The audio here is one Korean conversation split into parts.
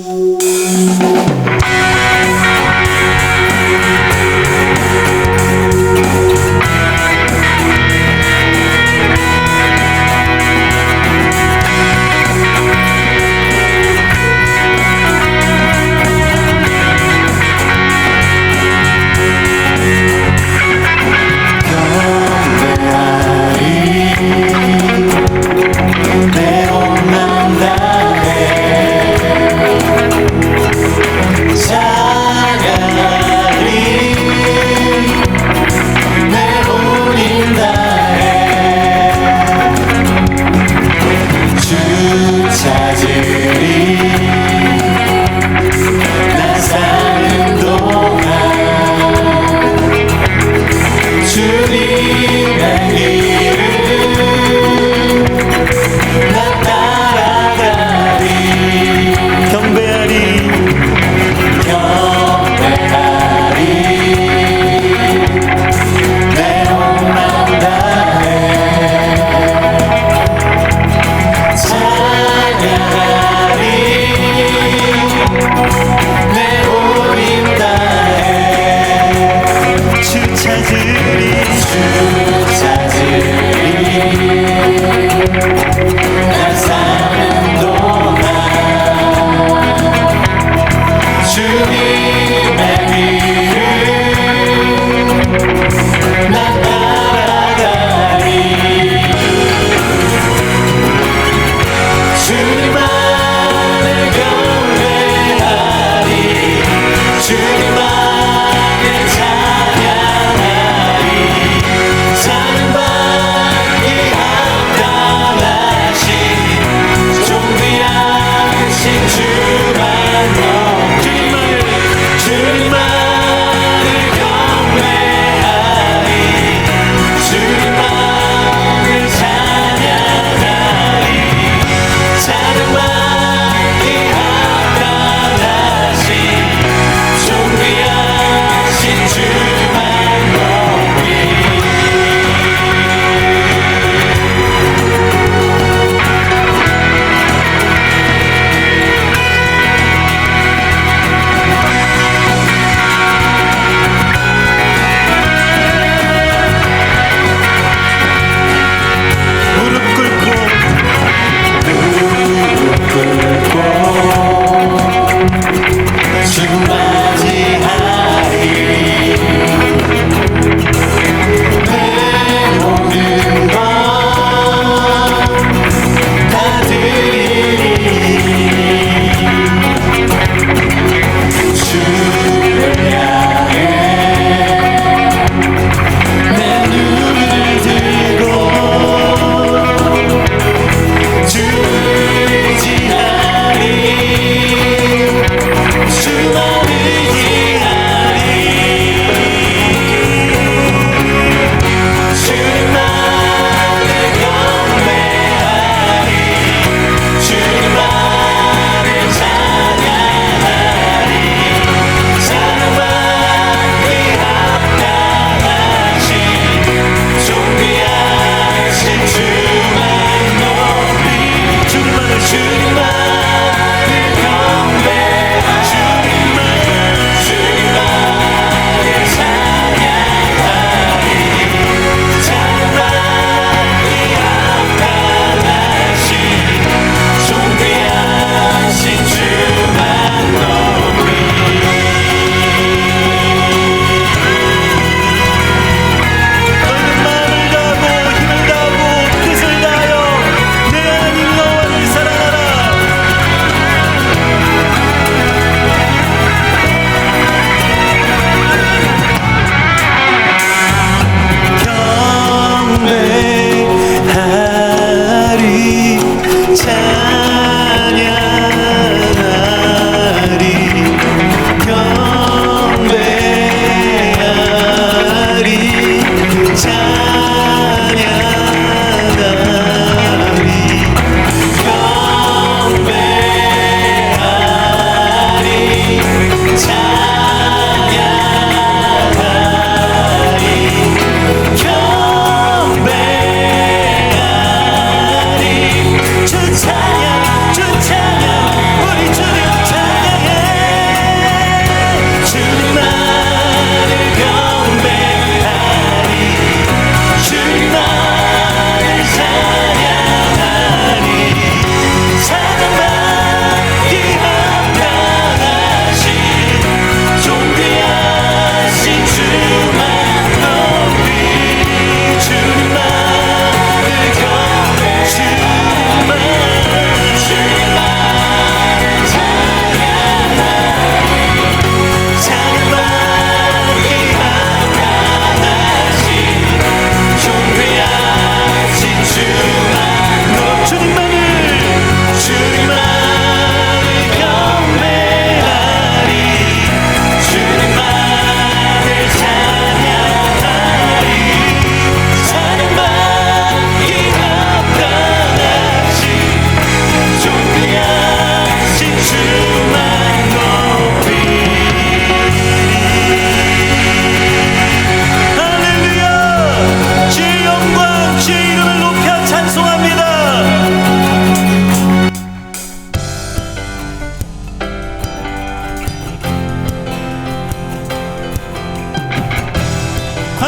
내 옷만 다해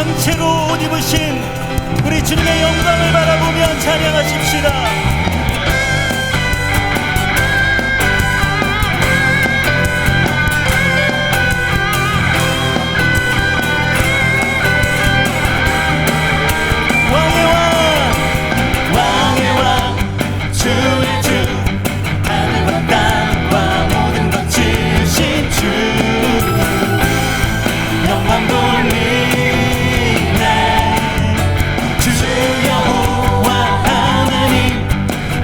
왕채로 옷 입으신 우리 주님의 영광을 바라보며 찬양하십시다. 하늘과 땅과 모든 것 지으신 주 영광 돌리네. 주 여호와 하나님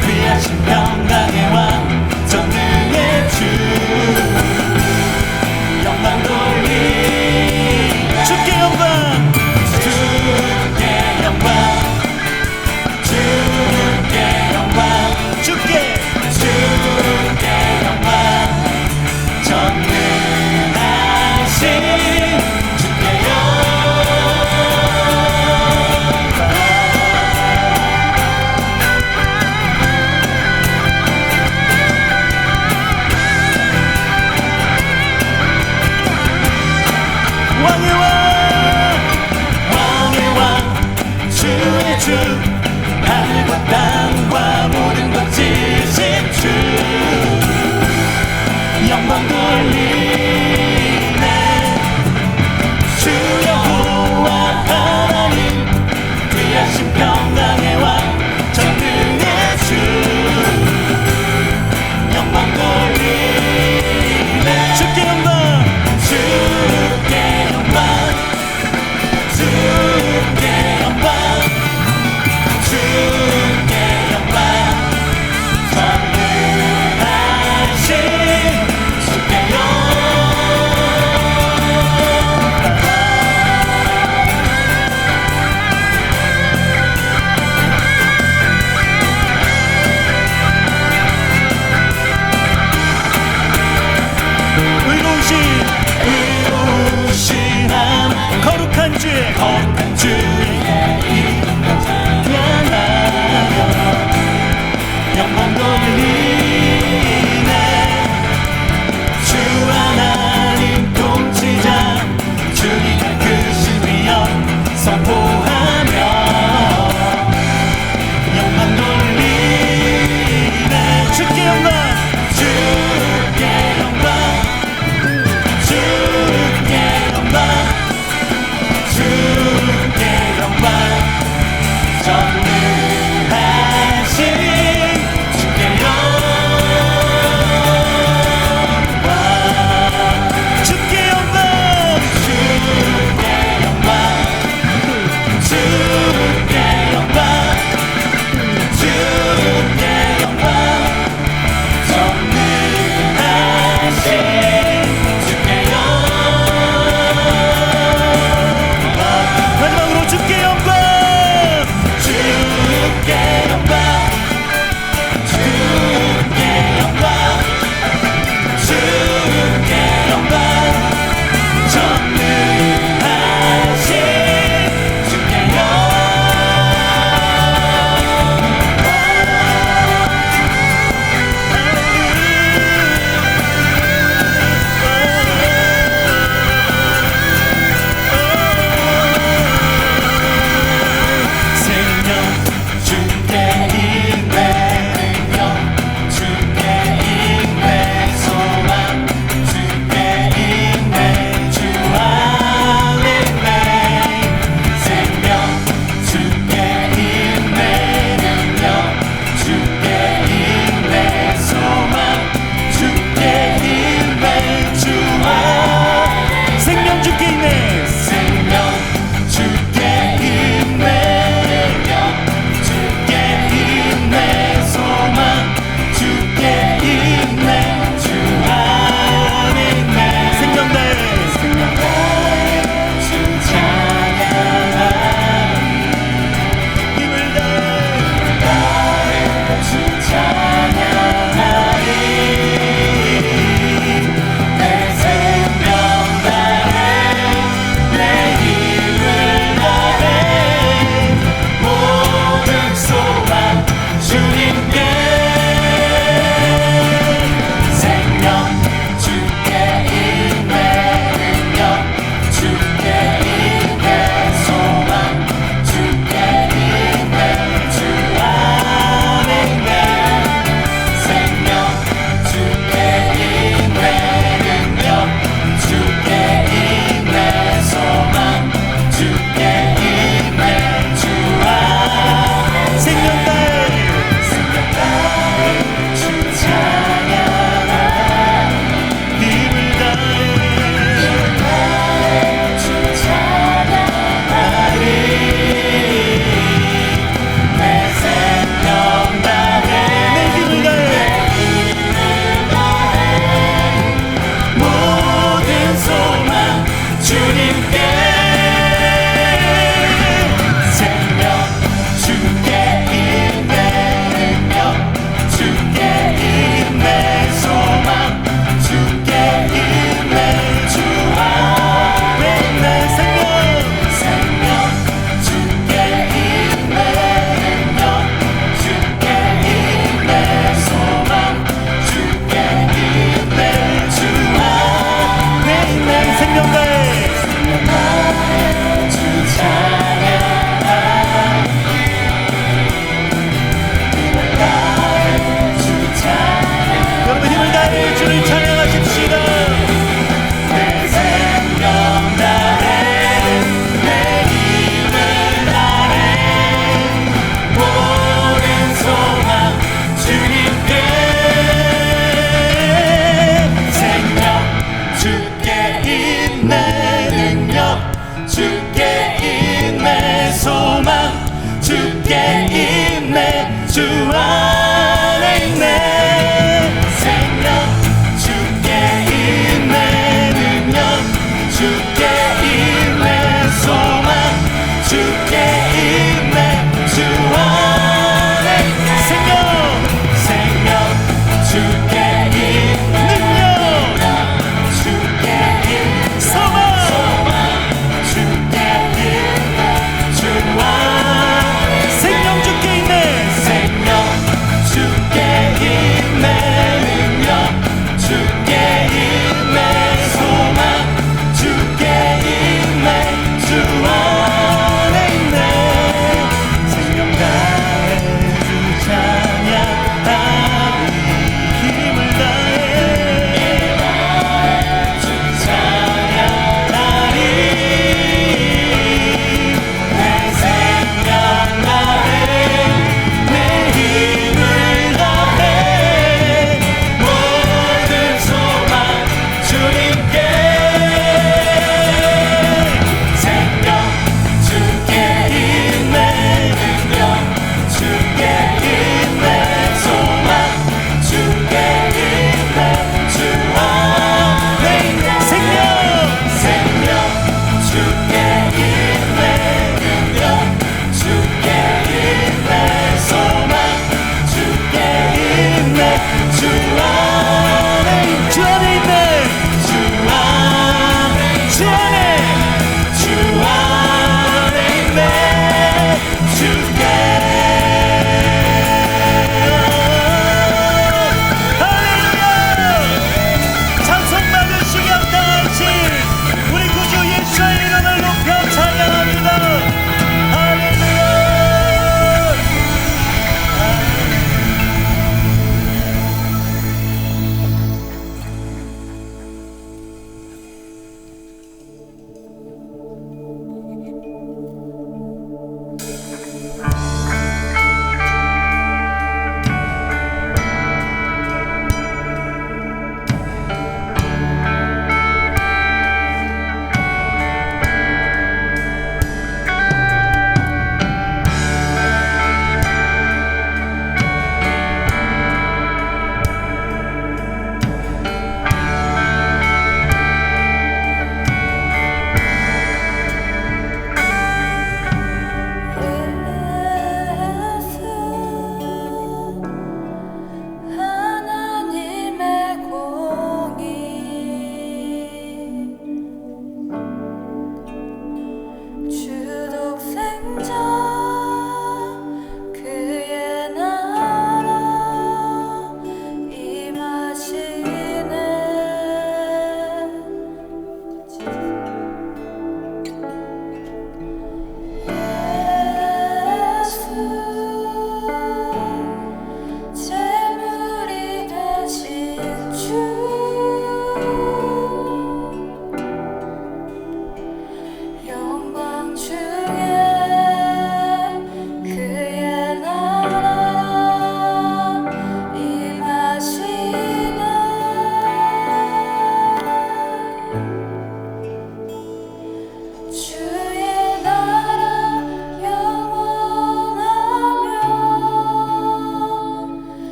귀하신 평강의 왕 전능의 주 영광 돌리네. 주께 영광 주께 영광 주께 영광 주께 영광 전능하신 주께 의로우신 하나님 거룩한 주의 영광 돌리네. 주 하나님 통치자 주님 크신 위엄 선포하며 영광 돌리네. 주께 영광 주께 영광 주께 영광 주께 영광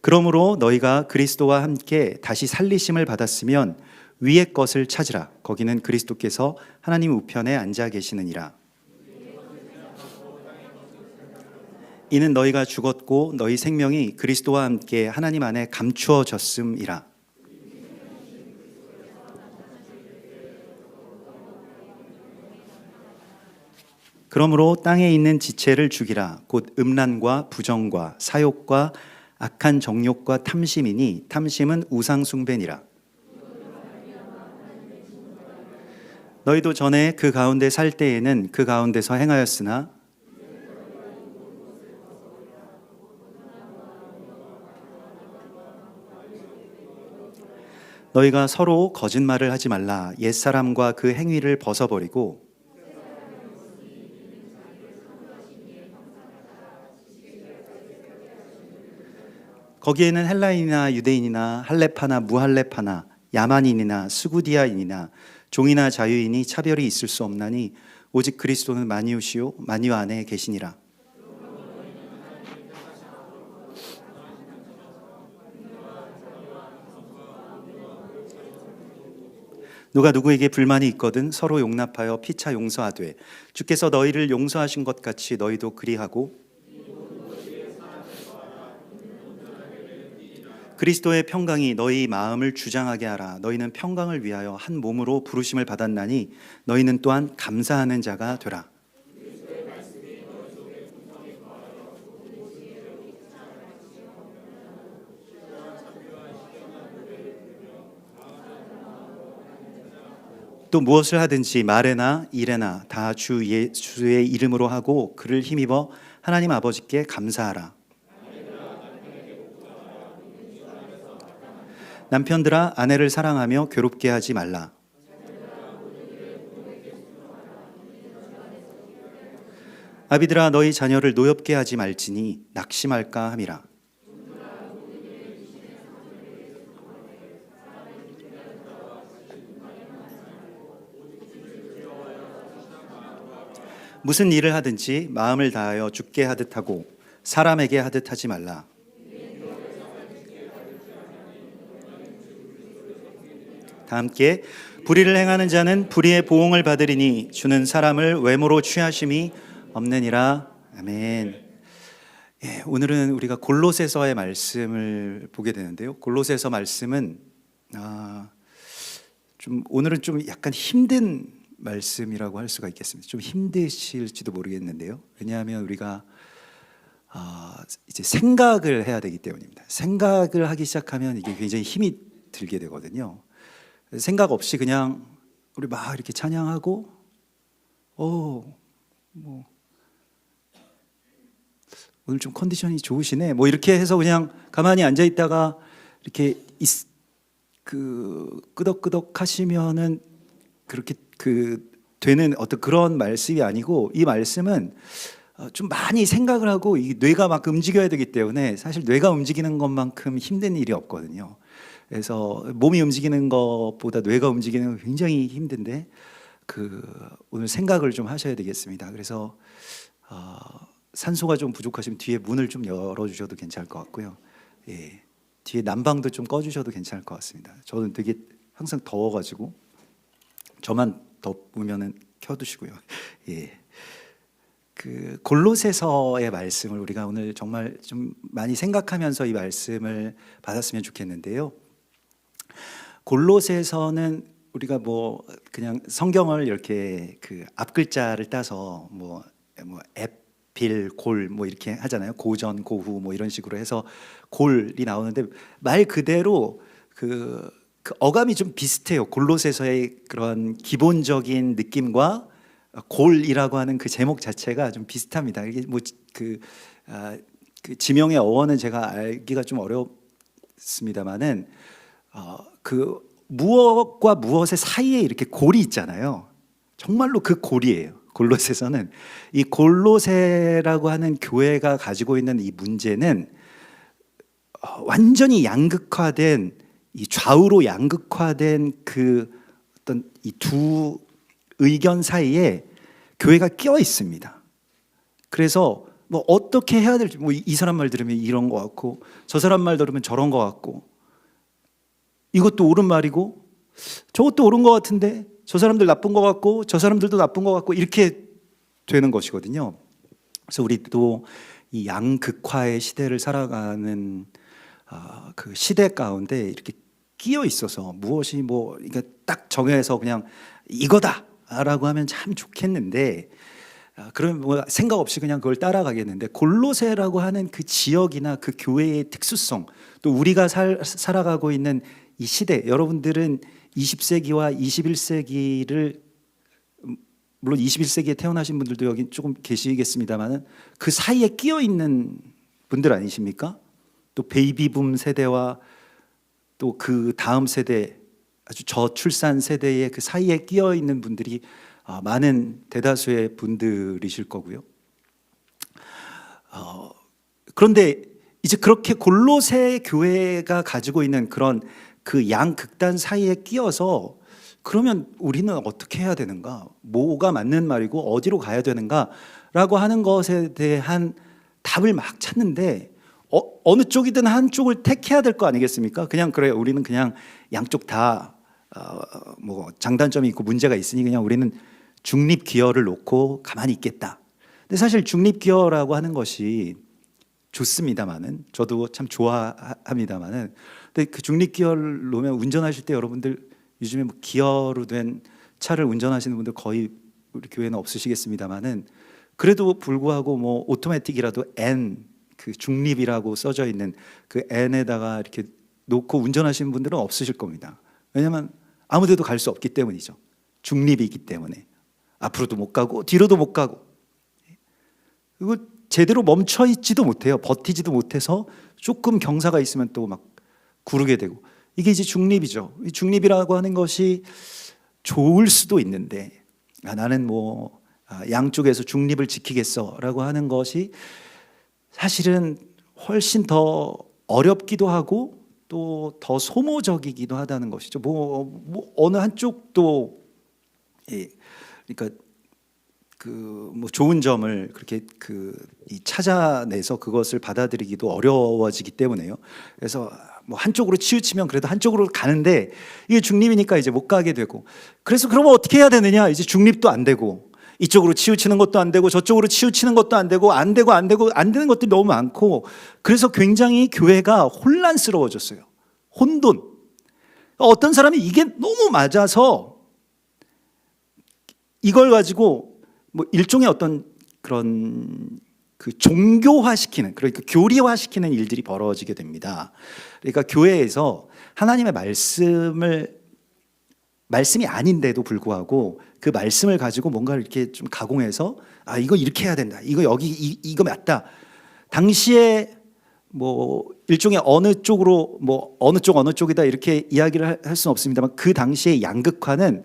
그러므로 너희가 그리스도와 함께 다시 살리심을 받았으면 위의 것을 찾으라. 거기는 그리스도께서 하나님 우편에 앉아 계시느니라. 이는 너희가 죽었고 너희 생명이 그리스도와 함께 하나님 안에 감추어졌음이라. 그러므로 땅에 있는 지체를 죽이라. 곧 음란과 부정과 사욕과 악한 정욕과 탐심이니 탐심은 우상 숭배니라. 너희도 전에 그 가운데 살 때에는 그 가운데서 행하였으나 너희가 서로 거짓말을 하지 말라. 옛사람과 그 행위를 벗어버리고 거기에는 헬라인이나 유대인이나 할레파나 무할레파나 야만인이나 스구디아인이나 종이나 자유인이 차별이 있을 수 없나니 오직 그리스도는 만유시요 만유 안에 계시니라. 누가 누구에게 불만이 있거든 서로 용납하여 피차 용서하되 주께서 너희를 용서하신 것 같이 너희도 그리하고 그리스도의 평강이 너희 마음을 주장하게 하라. 너희는 평강을 위하여 한 몸으로 부르심을 받았나니 너희는 또한 감사하는 자가 되라. 또 무엇을 하든지 말에나 일에나 다 주 예수의 이름으로 하고 그를 힘입어 하나님 아버지께 감사하라. 남편들아 아내를 사랑하며 괴롭게 하지 말라. 아비들아 너희 자녀를 노엽게 하지 말지니 낙심할까 함이라. 무슨 일을 하든지 마음을 다하여 주께 하듯 하고 사람에게 하듯 하지 말라. 다 함께 불의를 행하는 자는 불의의 보응을 받으리니 주는 사람을 외모로 취하심이 없느니라. 아멘. 예, 오늘은 우리가 골로새서의 말씀을 보게 되는데요. 골로새서 말씀은 오늘은 좀 약간 힘든 말씀이라고 할 수가 있겠습니다. 좀 힘드실지도 모르겠는데요. 왜냐하면 우리가 이제 생각을 해야 되기 때문입니다. 생각을 하기 시작하면 이게 굉장히 힘이 들게 되거든요. 생각 없이 그냥 우리 막 이렇게 찬양하고 오늘 좀 컨디션이 좋으시네 뭐 이렇게 해서 그냥 가만히 앉아 있다가 이렇게 끄덕끄덕 하시면은 그렇게 되는 어떤 그런 말씀이 아니고, 이 말씀은 좀 많이 생각을 하고 이 뇌가 막 움직여야 되기 때문에 사실 뇌가 움직이는 것만큼 힘든 일이 없거든요. 그래서 몸이 움직이는 것보다 뇌가 움직이는 건 굉장히 힘든데 오늘 생각을 좀 하셔야 되겠습니다. 그래서 산소가 좀 부족하시면 뒤에 문을 좀 열어주셔도 괜찮을 것 같고요. 예, 뒤에 난방도 좀 꺼주셔도 괜찮을 것 같습니다. 저는 되게 항상 더워가지고 저만 덥으면은 켜두시고요. 예. 골로새서의 말씀을 우리가 오늘 정말 좀 많이 생각하면서 이 말씀을 받았으면 좋겠는데요. 골로새서는 우리가 뭐 그냥 성경을 이렇게 앞글자를 따서 뭐 에필, 골 뭐 이렇게 하잖아요. 고전, 고후 뭐 이런 식으로 해서 골이 나오는데 말 그대로 어감이 좀 비슷해요. 골로새서의 그런 기본적인 느낌과 골이라고 하는 그 제목 자체가 좀 비슷합니다. 이게 뭐 지명의 어원은 제가 알기가 좀 어렵습니다만은 무엇과 무엇의 사이에 이렇게 골이 있잖아요. 정말로 그 골이에요. 골로새서는 이 골로새라고 하는 교회가 가지고 있는 이 문제는 완전히 양극화된 이 좌우로 양극화된 어떤 이 두 의견 사이에 교회가 끼어 있습니다. 그래서 뭐 어떻게 해야 될지, 뭐 이 사람 말 들으면 이런 것 같고 저 사람 말 들으면 저런 것 같고, 이것도 옳은 말이고 저것도 옳은 것 같은데 저 사람들 나쁜 것 같고 저 사람들도 나쁜 것 같고, 이렇게 되는 것이거든요. 그래서 우리도 이 양극화의 시대를 살아가는 그 시대 가운데 이렇게 끼어 있어서 무엇이 뭐 이게 딱 정해서 그냥 이거다라고 하면 참 좋겠는데, 그럼 뭐 생각 없이 그냥 그걸 따라가겠는데, 골로새라고 하는 그 지역이나 그 교회의 특수성, 또 우리가 살아가고 있는 이 시대, 여러분들은 20세기와 21세기를, 물론 21세기에 태어나신 분들도 여기 조금 계시겠습니다만은 그 사이에 끼어 있는 분들 아니십니까? 또 베이비붐 세대와 또 그 다음 세대, 아주 저출산 세대의 그 사이에 끼어 있는 분들이 많은 대다수의 분들이실 거고요. 그런데 이제 그렇게 골로새 교회가 가지고 있는 그런 그 양극단 사이에 끼어서, 그러면 우리는 어떻게 해야 되는가? 뭐가 맞는 말이고 어디로 가야 되는가라고 하는 것에 대한 답을 막 찾는데, 어느 쪽이든 한쪽을 택해야 될 거 아니겠습니까? 그냥 그래요. 우리는 그냥 양쪽 다 뭐 장단점이 있고 문제가 있으니 그냥 우리는 중립 기어를 놓고 가만히 있겠다. 근데 사실 중립 기어라고 하는 것이 좋습니다만은, 저도 참 좋아합니다만은, 근데 그 중립 기어를 놓으면 운전하실 때 여러분들 요즘에 뭐 기어로 된 차를 운전하시는 분들 거의 우리 교회는 없으시겠습니다만은, 그래도 불구하고 뭐 오토매틱이라도 N, 그 중립이라고 써져 있는 그 N에다가 이렇게 놓고 운전하시는 분들은 없으실 겁니다. 왜냐하면 아무데도 갈 수 없기 때문이죠. 중립이기 때문에 앞으로도 못 가고 뒤로도 못 가고, 그리고 제대로 멈춰 있지도 못해요. 버티지도 못해서 조금 경사가 있으면 또 막 구르게 되고, 이게 이제 중립이죠. 이 중립이라고 하는 것이 좋을 수도 있는데, 나는 뭐 양쪽에서 중립을 지키겠어라고 하는 것이 사실은 훨씬 더 어렵기도 하고 또 더 소모적이기도 하다는 것이죠. 뭐 어느 한쪽도, 그러니까 그 뭐 좋은 점을 그렇게 찾아내서 그것을 받아들이기도 어려워지기 때문에요. 그래서 뭐 한쪽으로 치우치면 그래도 한쪽으로 가는데, 이게 중립이니까 이제 못 가게 되고, 그래서 그러면 어떻게 해야 되느냐? 이제 중립도 안 되고, 이쪽으로 치우치는 것도 안 되고, 저쪽으로 치우치는 것도 안 되고, 안 되는 것들이 너무 많고, 그래서 굉장히 교회가 혼란스러워졌어요. 혼돈. 어떤 사람이 이게 너무 맞아서 이걸 가지고 뭐 일종의 어떤 그런 그 종교화시키는, 그러니까 교리화시키는 일들이 벌어지게 됩니다. 그러니까 교회에서 하나님의 말씀이 아닌데도 불구하고 그 말씀을 가지고 뭔가를 이렇게 좀 가공해서, 이거 이렇게 해야 된다, 이거 여기 이거 맞다. 당시에 뭐 일종의 어느 쪽으로 뭐 어느 쪽이다 이렇게 이야기를 할 수는 없습니다만, 그 당시의 양극화는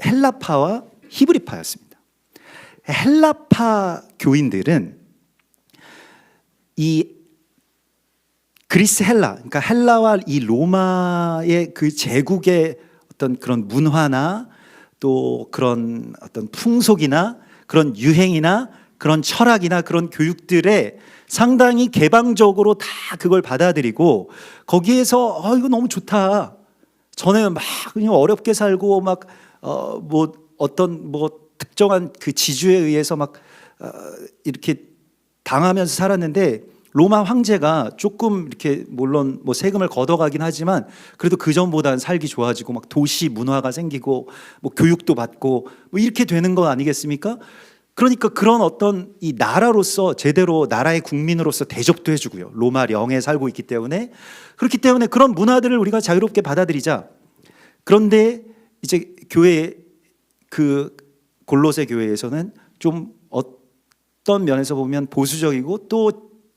헬라파와 히브리파였습니다. 헬라파 교인들은 이 그리스 헬라, 그러니까 헬라와 이 로마의 그 제국의 어떤 그런 문화나 또 그런 어떤 풍속이나 그런 유행이나 그런 철학이나 그런 교육들에 상당히 개방적으로 다 그걸 받아들이고, 거기에서 이거 너무 좋다. 전에는 막 그냥 어렵게 살고 막 뭐 어떤 뭐 특정한 그 지주에 의해서 막 이렇게 당하면서 살았는데, 로마 황제가 조금 이렇게 물론 뭐 세금을 걷어가긴 하지만 그래도 그 전보다는 살기 좋아지고 막 도시 문화가 생기고 뭐 교육도 받고 뭐 이렇게 되는 거 아니겠습니까? 그러니까 그런 어떤 이 나라로서 제대로 나라의 국민으로서 대접도 해주고요. 로마 령에 살고 있기 때문에, 그렇기 때문에 그런 문화들을 우리가 자유롭게 받아들이자. 그런데 이제 교회, 그 골로새 교회에서는 좀 어떤 면에서 보면 보수적이고 또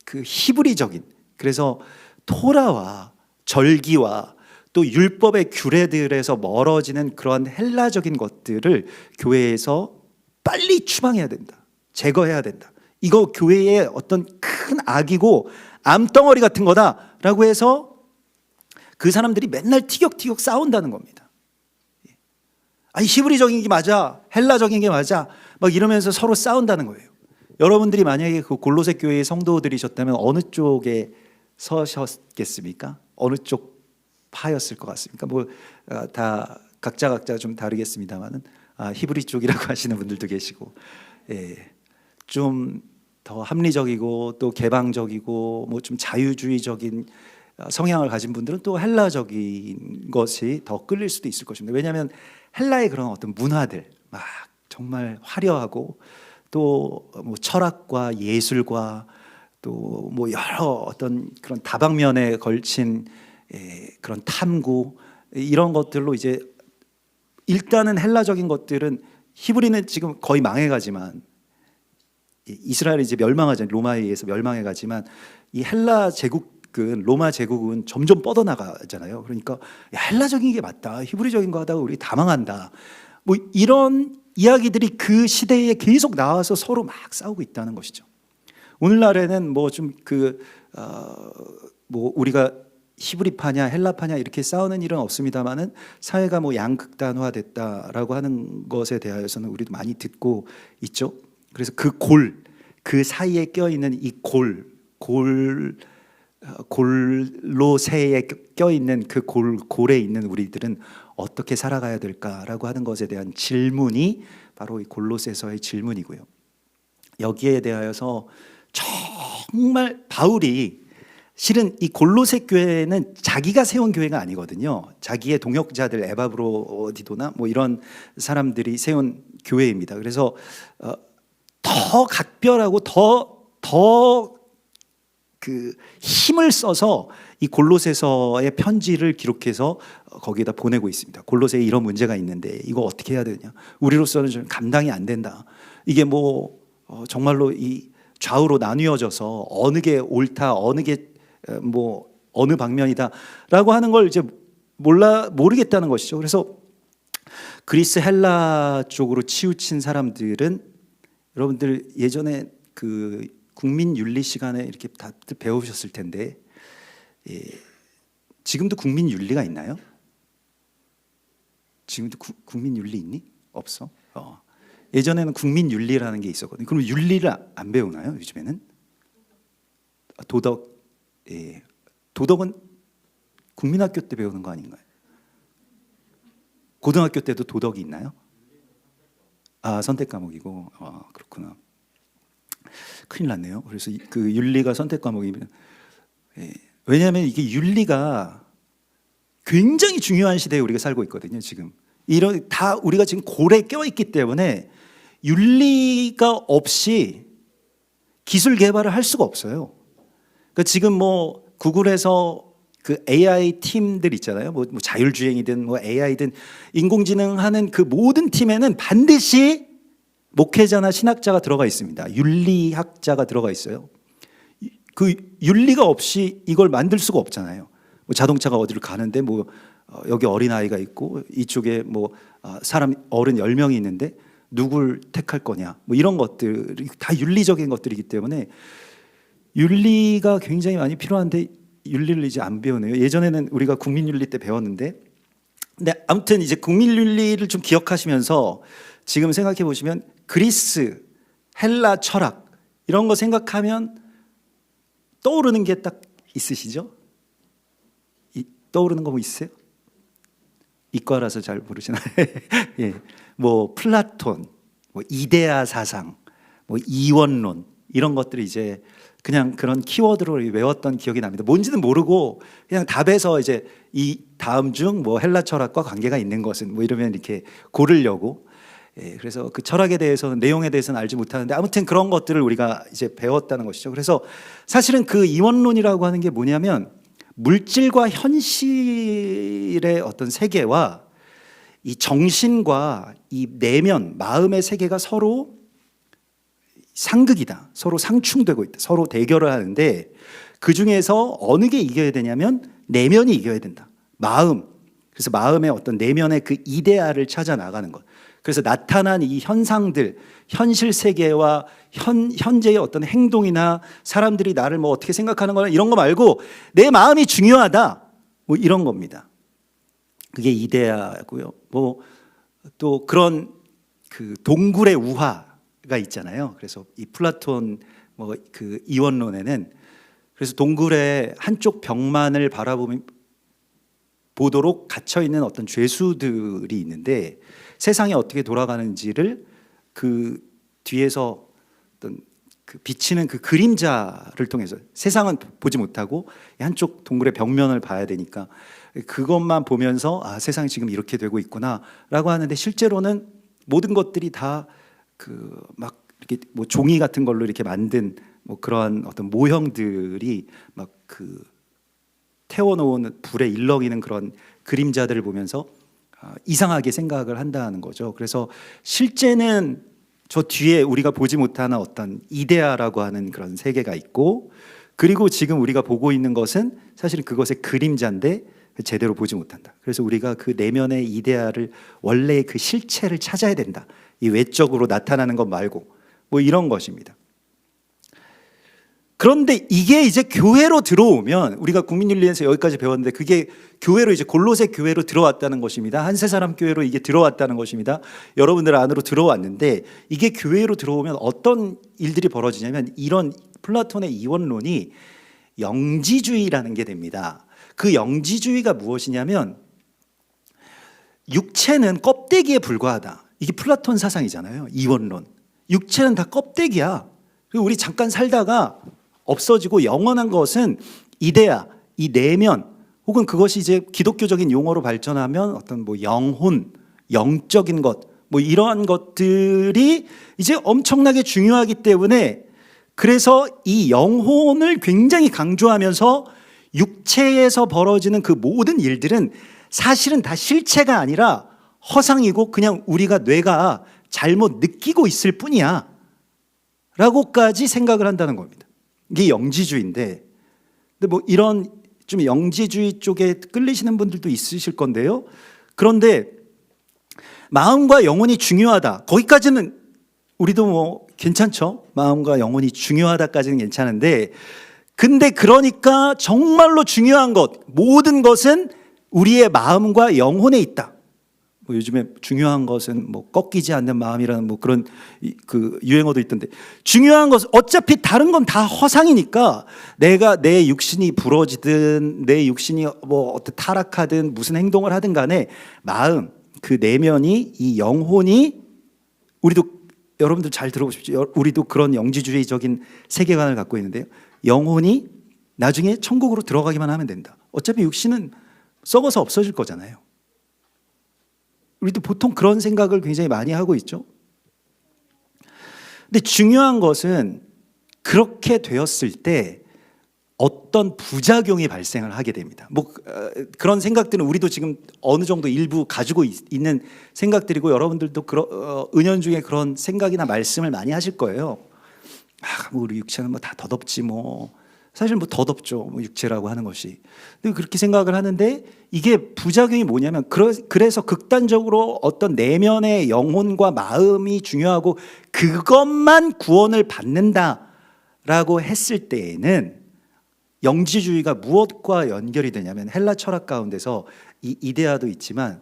그 히브리적인, 그래서 토라와 절기와 또 율법의 규례들에서 멀어지는 그런 헬라적인 것들을 교회에서 빨리 추방해야 된다, 제거해야 된다, 이거 교회의 어떤 큰 악이고 암덩어리 같은 거다라고 해서 그 사람들이 맨날 티격태격 싸운다는 겁니다. 아니 히브리적인 게 맞아, 헬라적인 게 맞아, 막 이러면서 서로 싸운다는 거예요. 여러분들이 만약에 그 골로새 교회의 성도들이셨다면 어느 쪽에 서셨겠습니까? 어느 쪽 파였을 것 같습니까? 다 각자 좀 다르겠습니다만은 히브리 쪽이라고 하시는 분들도 계시고, 예, 좀 더 합리적이고 또 개방적이고 뭐 좀 자유주의적인 성향을 가진 분들은 또 헬라적인 것이 더 끌릴 수도 있을 것입니다. 왜냐하면 헬라의 그런 어떤 문화들 막 정말 화려하고 또 뭐 철학과 예술과 또 뭐 여러 어떤 그런 다방면에 걸친 그런 탐구 이런 것들로 이제 일단은 헬라적인 것들은 히브리는 지금 거의 망해가지만 이스라엘이 이제 멸망하잖아요. 로마에 의해서 멸망해가지만 이 헬라 제국은 로마 제국은 점점 뻗어나가잖아요. 그러니까 야, 헬라적인 게 맞다. 히브리적인 거 하다가 우리 다 망한다. 뭐 이런 이야기들이 그 시대에 계속 나와서 서로 막 싸우고 있다는 것이죠. 오늘날에는 뭐 좀 뭐 우리가 히브리파냐 헬라파냐 이렇게 싸우는 일은 없습니다만은 사회가 뭐 양극단화됐다라고 하는 것에 대하여서는 우리도 많이 듣고 있죠. 그래서 그 사이에 껴있는 이 골로새에 껴있는 그 골에 있는 우리들은 어떻게 살아가야 될까라고 하는 것에 대한 질문이 바로 이 골로새서의 질문이고요. 여기에 대하여서 정말 바울이 실은 이 골로새 교회는 자기가 세운 교회가 아니거든요. 자기의 동역자들 에바브로디도나 뭐 이런 사람들이 세운 교회입니다. 그래서 더 각별하고 더 그 힘을 써서 이 골로새서의 편지를 기록해서 거기에다 보내고 있습니다. 골로새에 이런 문제가 있는데 이거 어떻게 해야 되냐? 우리로서는 좀 감당이 안 된다. 이게 뭐 정말로 이 좌우로 나뉘어져서 어느 게 옳다, 어느 게 뭐 어느 방면이다라고 하는 걸 이제 모르겠다는 것이죠. 그래서 그리스 헬라 쪽으로 치우친 사람들은 여러분들 예전에 그 국민 윤리 시간에 이렇게 다 배우셨을 텐데, 예, 지금도 국민 윤리가 있나요? 지금도 국민 윤리 있니? 없어. 예전에는 국민 윤리라는 게 있었거든요. 그럼 윤리를 안 배우나요? 요즘에는 도덕, 예, 도덕은 국민학교 때 배우는 거 아닌가요? 고등학교 때도 도덕이 있나요? 선택 과목이고, 그렇구나. 큰일 났네요. 그래서 그 윤리가 선택 과목이면, 예, 왜냐하면 이게 윤리가 굉장히 중요한 시대에 우리가 살고 있거든요. 지금 이런 다 우리가 지금 골에 껴 있기 때문에 윤리가 없이 기술 개발을 할 수가 없어요. 그러니까 지금 뭐 구글에서 그 AI 팀들 있잖아요. 뭐 자율주행이든 뭐 AI든 인공지능 하는 그 모든 팀에는 반드시 목회자나 신학자가 들어가 있습니다. 윤리학자가 들어가 있어요. 그 윤리가 없이 이걸 만들 수가 없잖아요. 뭐 자동차가 어디를 가는데 뭐 여기 어린아이가 있고 이쪽에 뭐 사람 어른 10명이 있는데 누굴 택할 거냐 뭐 이런 것들이 다 윤리적인 것들이기 때문에 윤리가 굉장히 많이 필요한데 윤리를 이제 안 배우네요. 예전에는 우리가 국민윤리 때 배웠는데, 근데 아무튼 이제 국민윤리를 좀 기억하시면서 지금 생각해 보시면 그리스, 헬라 철학 이런 거 생각하면 떠오르는 게 딱 있으시죠? 떠오르는 거 뭐 있어요? 이과라서 잘 모르시나요? 예, 뭐 플라톤, 뭐 이데아 사상, 뭐 이원론 이런 것들이 이제 그냥 그런 키워드로 외웠던 기억이 납니다. 뭔지는 모르고 그냥 답에서 이제 이 다음 중 뭐 헬라 철학과 관계가 있는 것은 뭐 이러면 이렇게 고르려고. 예, 그래서 그 철학에 대해서는 내용에 대해서는 알지 못하는데 아무튼 그런 것들을 우리가 이제 배웠다는 것이죠. 그래서 사실은 그 이원론이라고 하는 게 뭐냐면 물질과 현실의 어떤 세계와 이 정신과 이 내면 마음의 세계가 서로 상극이다. 서로 상충되고 있다. 서로 대결을 하는데 그 중에서 어느 게 이겨야 되냐면 내면이 이겨야 된다. 마음. 그래서 마음의 어떤 내면의 그 이데아를 찾아 나가는 것. 그래서 나타난 이 현상들, 현실 세계와 현재의 어떤 행동이나 사람들이 나를 뭐 어떻게 생각하는 거나 이런 거 말고 내 마음이 중요하다. 뭐 이런 겁니다. 그게 이데아고요. 뭐 또 그런 그 동굴의 우화. 있잖아요. 그래서 이 플라톤 뭐 그 이원론에는 그래서 동굴의 한쪽 벽만을 보도록 갇혀 있는 어떤 죄수들이 있는데 세상이 어떻게 돌아가는지를 그 뒤에서 어떤 그 비치는 그 그림자를 통해서 세상은 보지 못하고 이 한쪽 동굴의 벽면을 봐야 되니까 그것만 보면서 아, 세상이 지금 이렇게 되고 있구나라고 하는데 실제로는 모든 것들이 다 그 막 이렇게 뭐 종이 같은 걸로 이렇게 만든 뭐 그러한 어떤 모형들이 막 그 태워놓은 불에 일렁이는 그런 그림자들을 보면서 이상하게 생각을 한다는 거죠. 그래서 실제는 저 뒤에 우리가 보지 못하는 어떤 이데아라고 하는 그런 세계가 있고 그리고 지금 우리가 보고 있는 것은 사실은 그것의 그림자인데 제대로 보지 못한다. 그래서 우리가 그 내면의 이데아를 원래의 그 실체를 찾아야 된다. 이 외적으로 나타나는 것 말고 뭐 이런 것입니다. 그런데 이게 이제 교회로 들어오면 우리가 국민윤리에서 여기까지 배웠는데 그게 교회로 이제 골로새 교회로 들어왔다는 것입니다. 한세사람 교회로 이게 들어왔다는 것입니다. 여러분들 안으로 들어왔는데 이게 교회로 들어오면 어떤 일들이 벌어지냐면 이런 플라톤의 이원론이 영지주의라는 게 됩니다. 그 영지주의가 무엇이냐면 육체는 껍데기에 불과하다. 이게 플라톤 사상이잖아요. 이원론. 육체는 다 껍데기야. 그리고 우리 잠깐 살다가 없어지고 영원한 것은 이데아, 이 내면 혹은 그것이 이제 기독교적인 용어로 발전하면 어떤 뭐 영혼, 영적인 것 뭐 이러한 것들이 이제 엄청나게 중요하기 때문에 그래서 이 영혼을 굉장히 강조하면서 육체에서 벌어지는 그 모든 일들은 사실은 다 실체가 아니라 허상이고 그냥 우리가 뇌가 잘못 느끼고 있을 뿐이야 라고까지 생각을 한다는 겁니다. 이게 영지주의인데 근데 뭐 이런 좀 영지주의 쪽에 끌리시는 분들도 있으실 건데요. 그런데 마음과 영혼이 중요하다. 거기까지는 우리도 뭐 괜찮죠. 마음과 영혼이 중요하다까지는 괜찮은데 근데 그러니까 정말로 중요한 것 모든 것은 우리의 마음과 영혼에 있다. 뭐 요즘에 중요한 것은 뭐 꺾이지 않는 마음이라는 뭐 그런 그 유행어도 있던데 중요한 것은 어차피 다른 건 다 허상이니까 내가 내 육신이 부러지든 내 육신이 뭐 어떤 타락하든 무슨 행동을 하든 간에 마음 그 내면이 이 영혼이 우리도 여러분들 잘 들어보십시오. 우리도 그런 영지주의적인 세계관을 갖고 있는데요. 영혼이 나중에 천국으로 들어가기만 하면 된다. 어차피 육신은 썩어서 없어질 거잖아요. 우리도 보통 그런 생각을 굉장히 많이 하고 있죠. 근데 중요한 것은 그렇게 되었을 때 어떤 부작용이 발생을 하게 됩니다. 뭐 그런 생각들은 우리도 지금 어느 정도 일부 가지고 있는 생각들이고 여러분들도 은연중에 그런 생각이나 말씀을 많이 하실 거예요. 뭐 우리 육체는 뭐 다 덧없지 뭐. 사실 뭐 덧없죠. 뭐 육체라고 하는 것이. 근데 그렇게 생각을 하는데 이게 부작용이 뭐냐면 그래서 극단적으로 어떤 내면의 영혼과 마음이 중요하고 그것만 구원을 받는다라고 했을 때에는 영지주의가 무엇과 연결이 되냐면 헬라 철학 가운데서 이 이데아도 있지만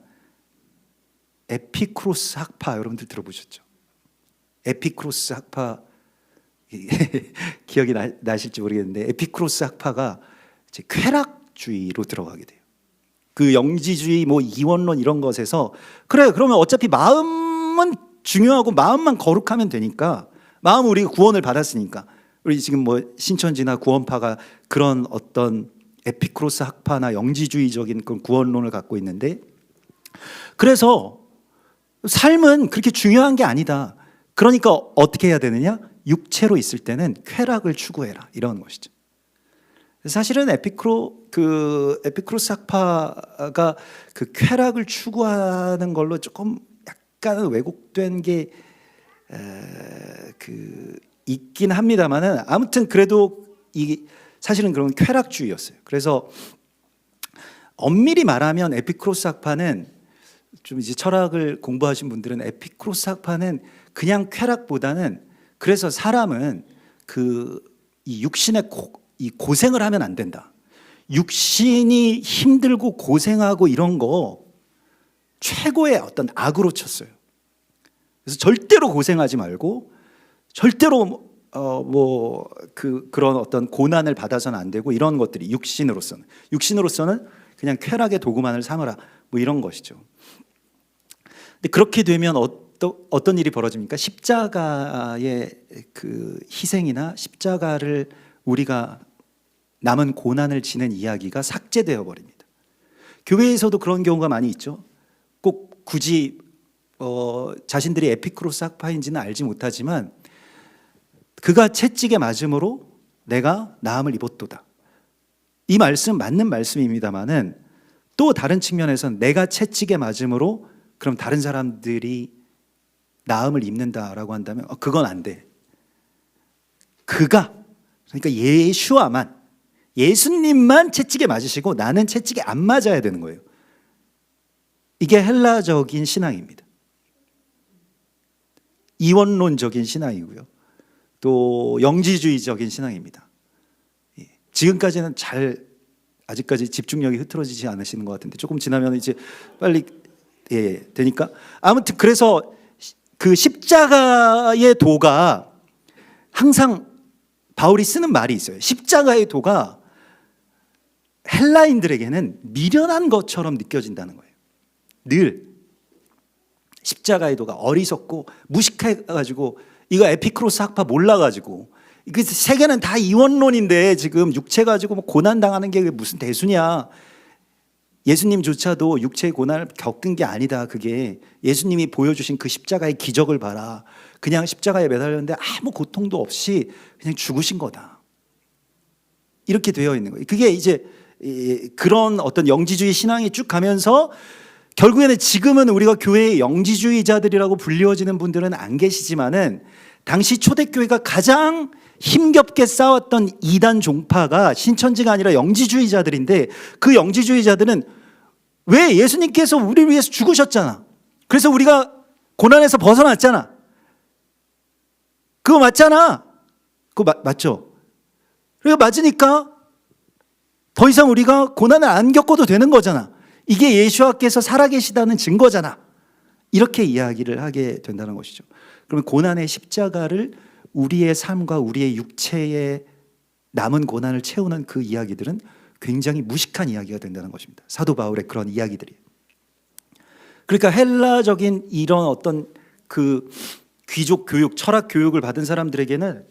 에피쿠로스 학파 여러분들 들어보셨죠? 에피쿠로스 학파 기억이 나실지 모르겠는데 에피쿠로스 학파가 이제 쾌락주의로 들어가게 돼요. 그 영지주의 뭐 이원론 이런 것에서 그래 그러면 어차피 마음은 중요하고 마음만 거룩하면 되니까 마음 우리가 구원을 받았으니까 우리 지금 뭐 신천지나 구원파가 그런 어떤 에피쿠로스 학파나 영지주의적인 그런 구원론을 갖고 있는데 그래서 삶은 그렇게 중요한 게 아니다. 그러니까 어떻게 해야 되느냐? 육체로 있을 때는 쾌락을 추구해라 이런 것이죠. 사실은 에피쿠로스 학파가 그 쾌락을 추구하는 걸로 조금 약간 왜곡된 게 있긴 합니다만은 아무튼 그래도 이 사실은 그런 쾌락주의였어요. 그래서 엄밀히 말하면 에피쿠로스 학파는 좀 이제 철학을 공부하신 분들은 에피쿠로스 학파는 그냥 쾌락보다는 그래서 사람은 이 육신의 이 고생을 하면 안 된다. 육신이 힘들고 고생하고 이런 거 최고의 어떤 악으로 쳤어요. 그래서 절대로 고생하지 말고 절대로 그런 어떤 고난을 받아서는 안 되고 이런 것들이 육신으로서는 그냥 쾌락의 도구만을 삼으라 뭐 이런 것이죠. 근데 그렇게 되면 어떤 일이 벌어집니까? 십자가의 그 희생이나 십자가를 우리가 남은 고난을 지는 이야기가 삭제되어 버립니다. 교회에서도 그런 경우가 많이 있죠. 꼭 굳이 자신들이 에피크로스 학파인지는 알지 못하지만 그가 채찍에 맞음으로 내가 나음을 입었도다. 이 말씀 맞는 말씀입니다만은 또 다른 측면에서는 내가 채찍에 맞음으로 그럼 다른 사람들이 나음을 입는다라고 한다면 그건 안 돼. 그러니까 예수님만 채찍에 맞으시고 나는 채찍에 안 맞아야 되는 거예요. 이게 헬라적인 신앙입니다. 이원론적인 신앙이고요. 또 영지주의적인 신앙입니다. 지금까지는 아직까지 집중력이 흐트러지지 않으시는 것 같은데 조금 지나면 이제 빨리 되니까 아무튼 그래서 그 십자가의 도가 항상 바울이 쓰는 말이 있어요. 십자가의 도가 헬라인들에게는 미련한 것처럼 느껴진다는 거예요. 늘 십자가의 도가 어리석고 무식해가지고 이거 에피크로스 학파 몰라가지고 그 세계는 다 이원론인데 지금 육체 가지고 뭐 고난 당하는 게 무슨 대수냐. 예수님조차도 육체의 고난을 겪은 게 아니다. 그게 예수님이 보여주신 그 십자가의 기적을 봐라. 그냥 십자가에 매달렸는데 아무 고통도 없이 그냥 죽으신 거다. 이렇게 되어 있는 거예요. 그게 이제 그런 어떤 영지주의 신앙이 쭉 가면서 결국에는 지금은 우리가 교회의 영지주의자들이라고 불리워지는 분들은 안 계시지만은 당시 초대교회가 가장 힘겹게 싸웠던 이단 종파가 신천지가 아니라 영지주의자들인데 그 영지주의자들은 왜 예수님께서 우리를 위해서 죽으셨잖아. 그래서 우리가 고난에서 벗어났잖아. 그거 맞잖아. 그거 맞죠? 그러니까 맞으니까 더 이상 우리가 고난을 안 겪어도 되는 거잖아. 이게 예수와께서 살아계시다는 증거잖아. 이렇게 이야기를 하게 된다는 것이죠. 그러면 고난의 십자가를 우리의 삶과 우리의 육체의 남은 고난을 채우는 그 이야기들은 굉장히 무식한 이야기가 된다는 것입니다. 사도 바울의 그런 이야기들이. 그러니까 헬라적인 이런 어떤 그 귀족 교육, 철학 교육을 받은 사람들에게는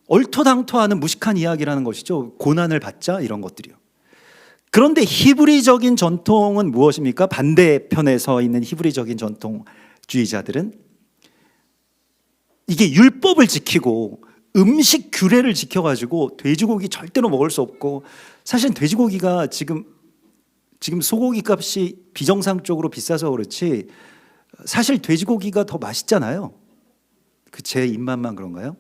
얼토당토하는 무식한 이야기라는 것이죠. 고난을 받자 이런 것들이요. 그런데 히브리적인 전통은 무엇입니까? 반대편에 서 있는 히브리적인 전통주의자들은 이게 율법을 지키고 음식 규례를 지켜가지고 돼지고기 절대로 먹을 수 없고 사실 돼지고기가 지금 소고기 값이 비정상적으로 비싸서 그렇지 사실 돼지고기가 더 맛있잖아요. 제 입맛만 그런가요?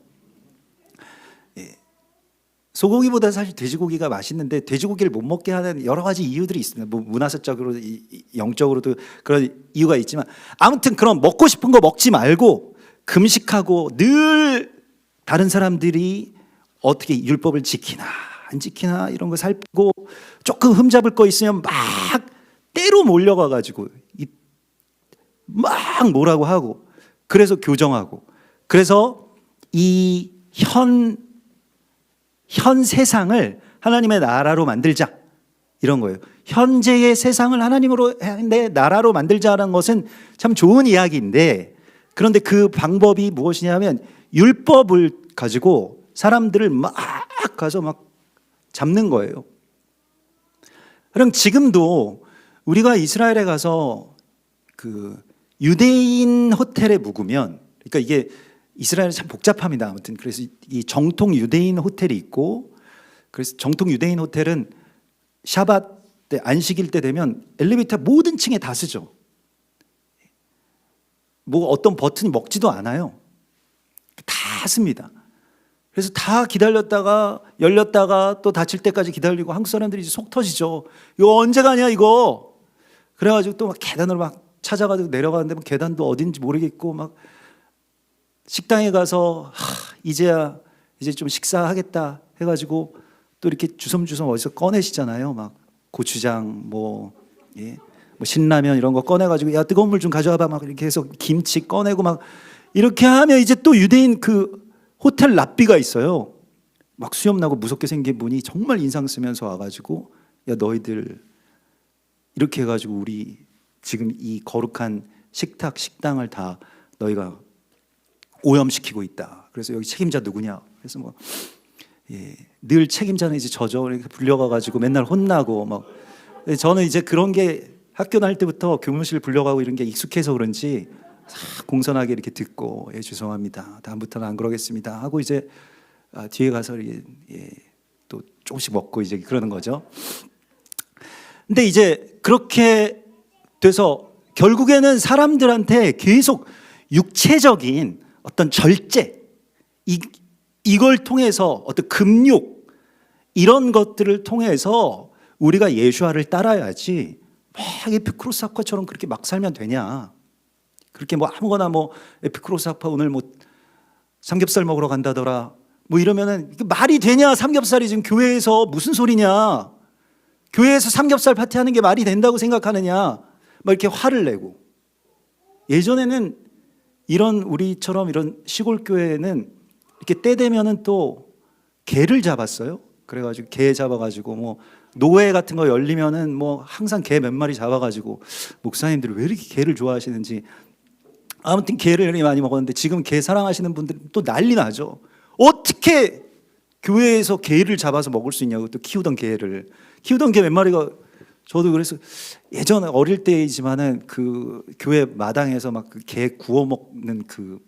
소고기보다 사실 돼지고기가 맛있는데 돼지고기를 못 먹게 하는 여러 가지 이유들이 있습니다. 뭐 문화사적으로, 영적으로도 그런 이유가 있지만 아무튼 그런 먹고 싶은 거 먹지 말고 금식하고 늘 다른 사람들이 어떻게 율법을 지키나 안 지키나 이런 거 살피고 조금 흠잡을 거 있으면 막 때로 몰려가가지고 막 뭐라고 하고 그래서 교정하고 그래서 이 현 세상을 하나님의 나라로 만들자 이런 거예요. 현재의 세상을 하나님으로 내 나라로 만들자라는 것은 참 좋은 이야기인데 그런데 그 방법이 무엇이냐면 율법을 가지고 사람들을 막 가서 막 잡는 거예요. 그럼 지금도 우리가 이스라엘에 가서 그 유대인 호텔에 묵으면 그러니까 이게 이스라엘은 참 복잡합니다. 아무튼 그래서 이 정통 유대인 호텔이 있고 그래서 정통 유대인 호텔은 샤밧 때 안식일 때 되면 엘리베이터 모든 층에 다 쓰죠. 뭐 어떤 버튼이 먹지도 않아요. 다 씁니다. 그래서 다 기다렸다가 열렸다가 또 닫힐 때까지 기다리고 한국 사람들이 이제 속 터지죠. 이거 언제 가냐 이거. 그래가지고 또 막 계단으로 막 찾아가지고 내려가는데 뭐 계단도 어딘지 모르겠고 막 식당에 가서 이제야 이제 좀 식사하겠다 해가지고 또 이렇게 주섬주섬 어디서 꺼내시잖아요. 막 고추장 뭐 신라면 이런 거 꺼내가지고 야 뜨거운 물 좀 가져와봐 막 이렇게 해서 김치 꺼내고 막 이렇게 하면 이제 또 유대인 그 호텔 랍비가 있어요. 막 수염 나고 무섭게 생긴 분이 정말 인상 쓰면서 와가지고 야 너희들 이렇게 해가지고 우리 지금 이 거룩한 식당을 다 너희가 오염시키고 있다. 그래서 여기 책임자 누구냐? 그래서 뭐 늘 책임자는 이제 저죠. 이렇게 불려가가지고 맨날 혼나고 막. 저는 이제 그런 게 학교 다닐 때부터 교무실 불려가고 이런 게 익숙해서 그런지 공손하게 이렇게 듣고 죄송합니다. 다음부터는 안 그러겠습니다. 하고 이제 뒤에 가서 또 조금씩 먹고 이제 그러는 거죠. 근데 이제 그렇게 돼서 결국에는 사람들한테 계속 육체적인 어떤 절제 이걸 통해서 어떤 금욕 이런 것들을 통해서 우리가 예수와를 따라야지 막 에피쿠로스 학파처럼 그렇게 막 살면 되냐? 그렇게 뭐 아무거나 뭐 에피쿠로스 학파 오늘 뭐 삼겹살 먹으러 간다더라 뭐 이러면은 이게 말이 되냐? 삼겹살이 지금 교회에서 무슨 소리냐? 교회에서 삼겹살 파티하는 게 말이 된다고 생각하느냐? 막 이렇게 화를 내고. 예전에는 이런 우리처럼 이런 시골 교회에는 이렇게 때 되면은 또 개를 잡았어요. 그래가지고 개 잡아가지고 뭐 노회 같은 거 열리면은 뭐 항상 개 몇 마리 잡아가지고 목사님들이 왜 이렇게 개를 좋아하시는지 아무튼 개를 많이 먹었는데 지금 개 사랑하시는 분들은 또 난리 나죠. 어떻게 교회에서 개를 잡아서 먹을 수 있냐고. 또 키우던 개 몇 마리가 저도 그래서 예전에 어릴 때이지만은 그 교회 마당에서 막 그 개 구워 먹는 그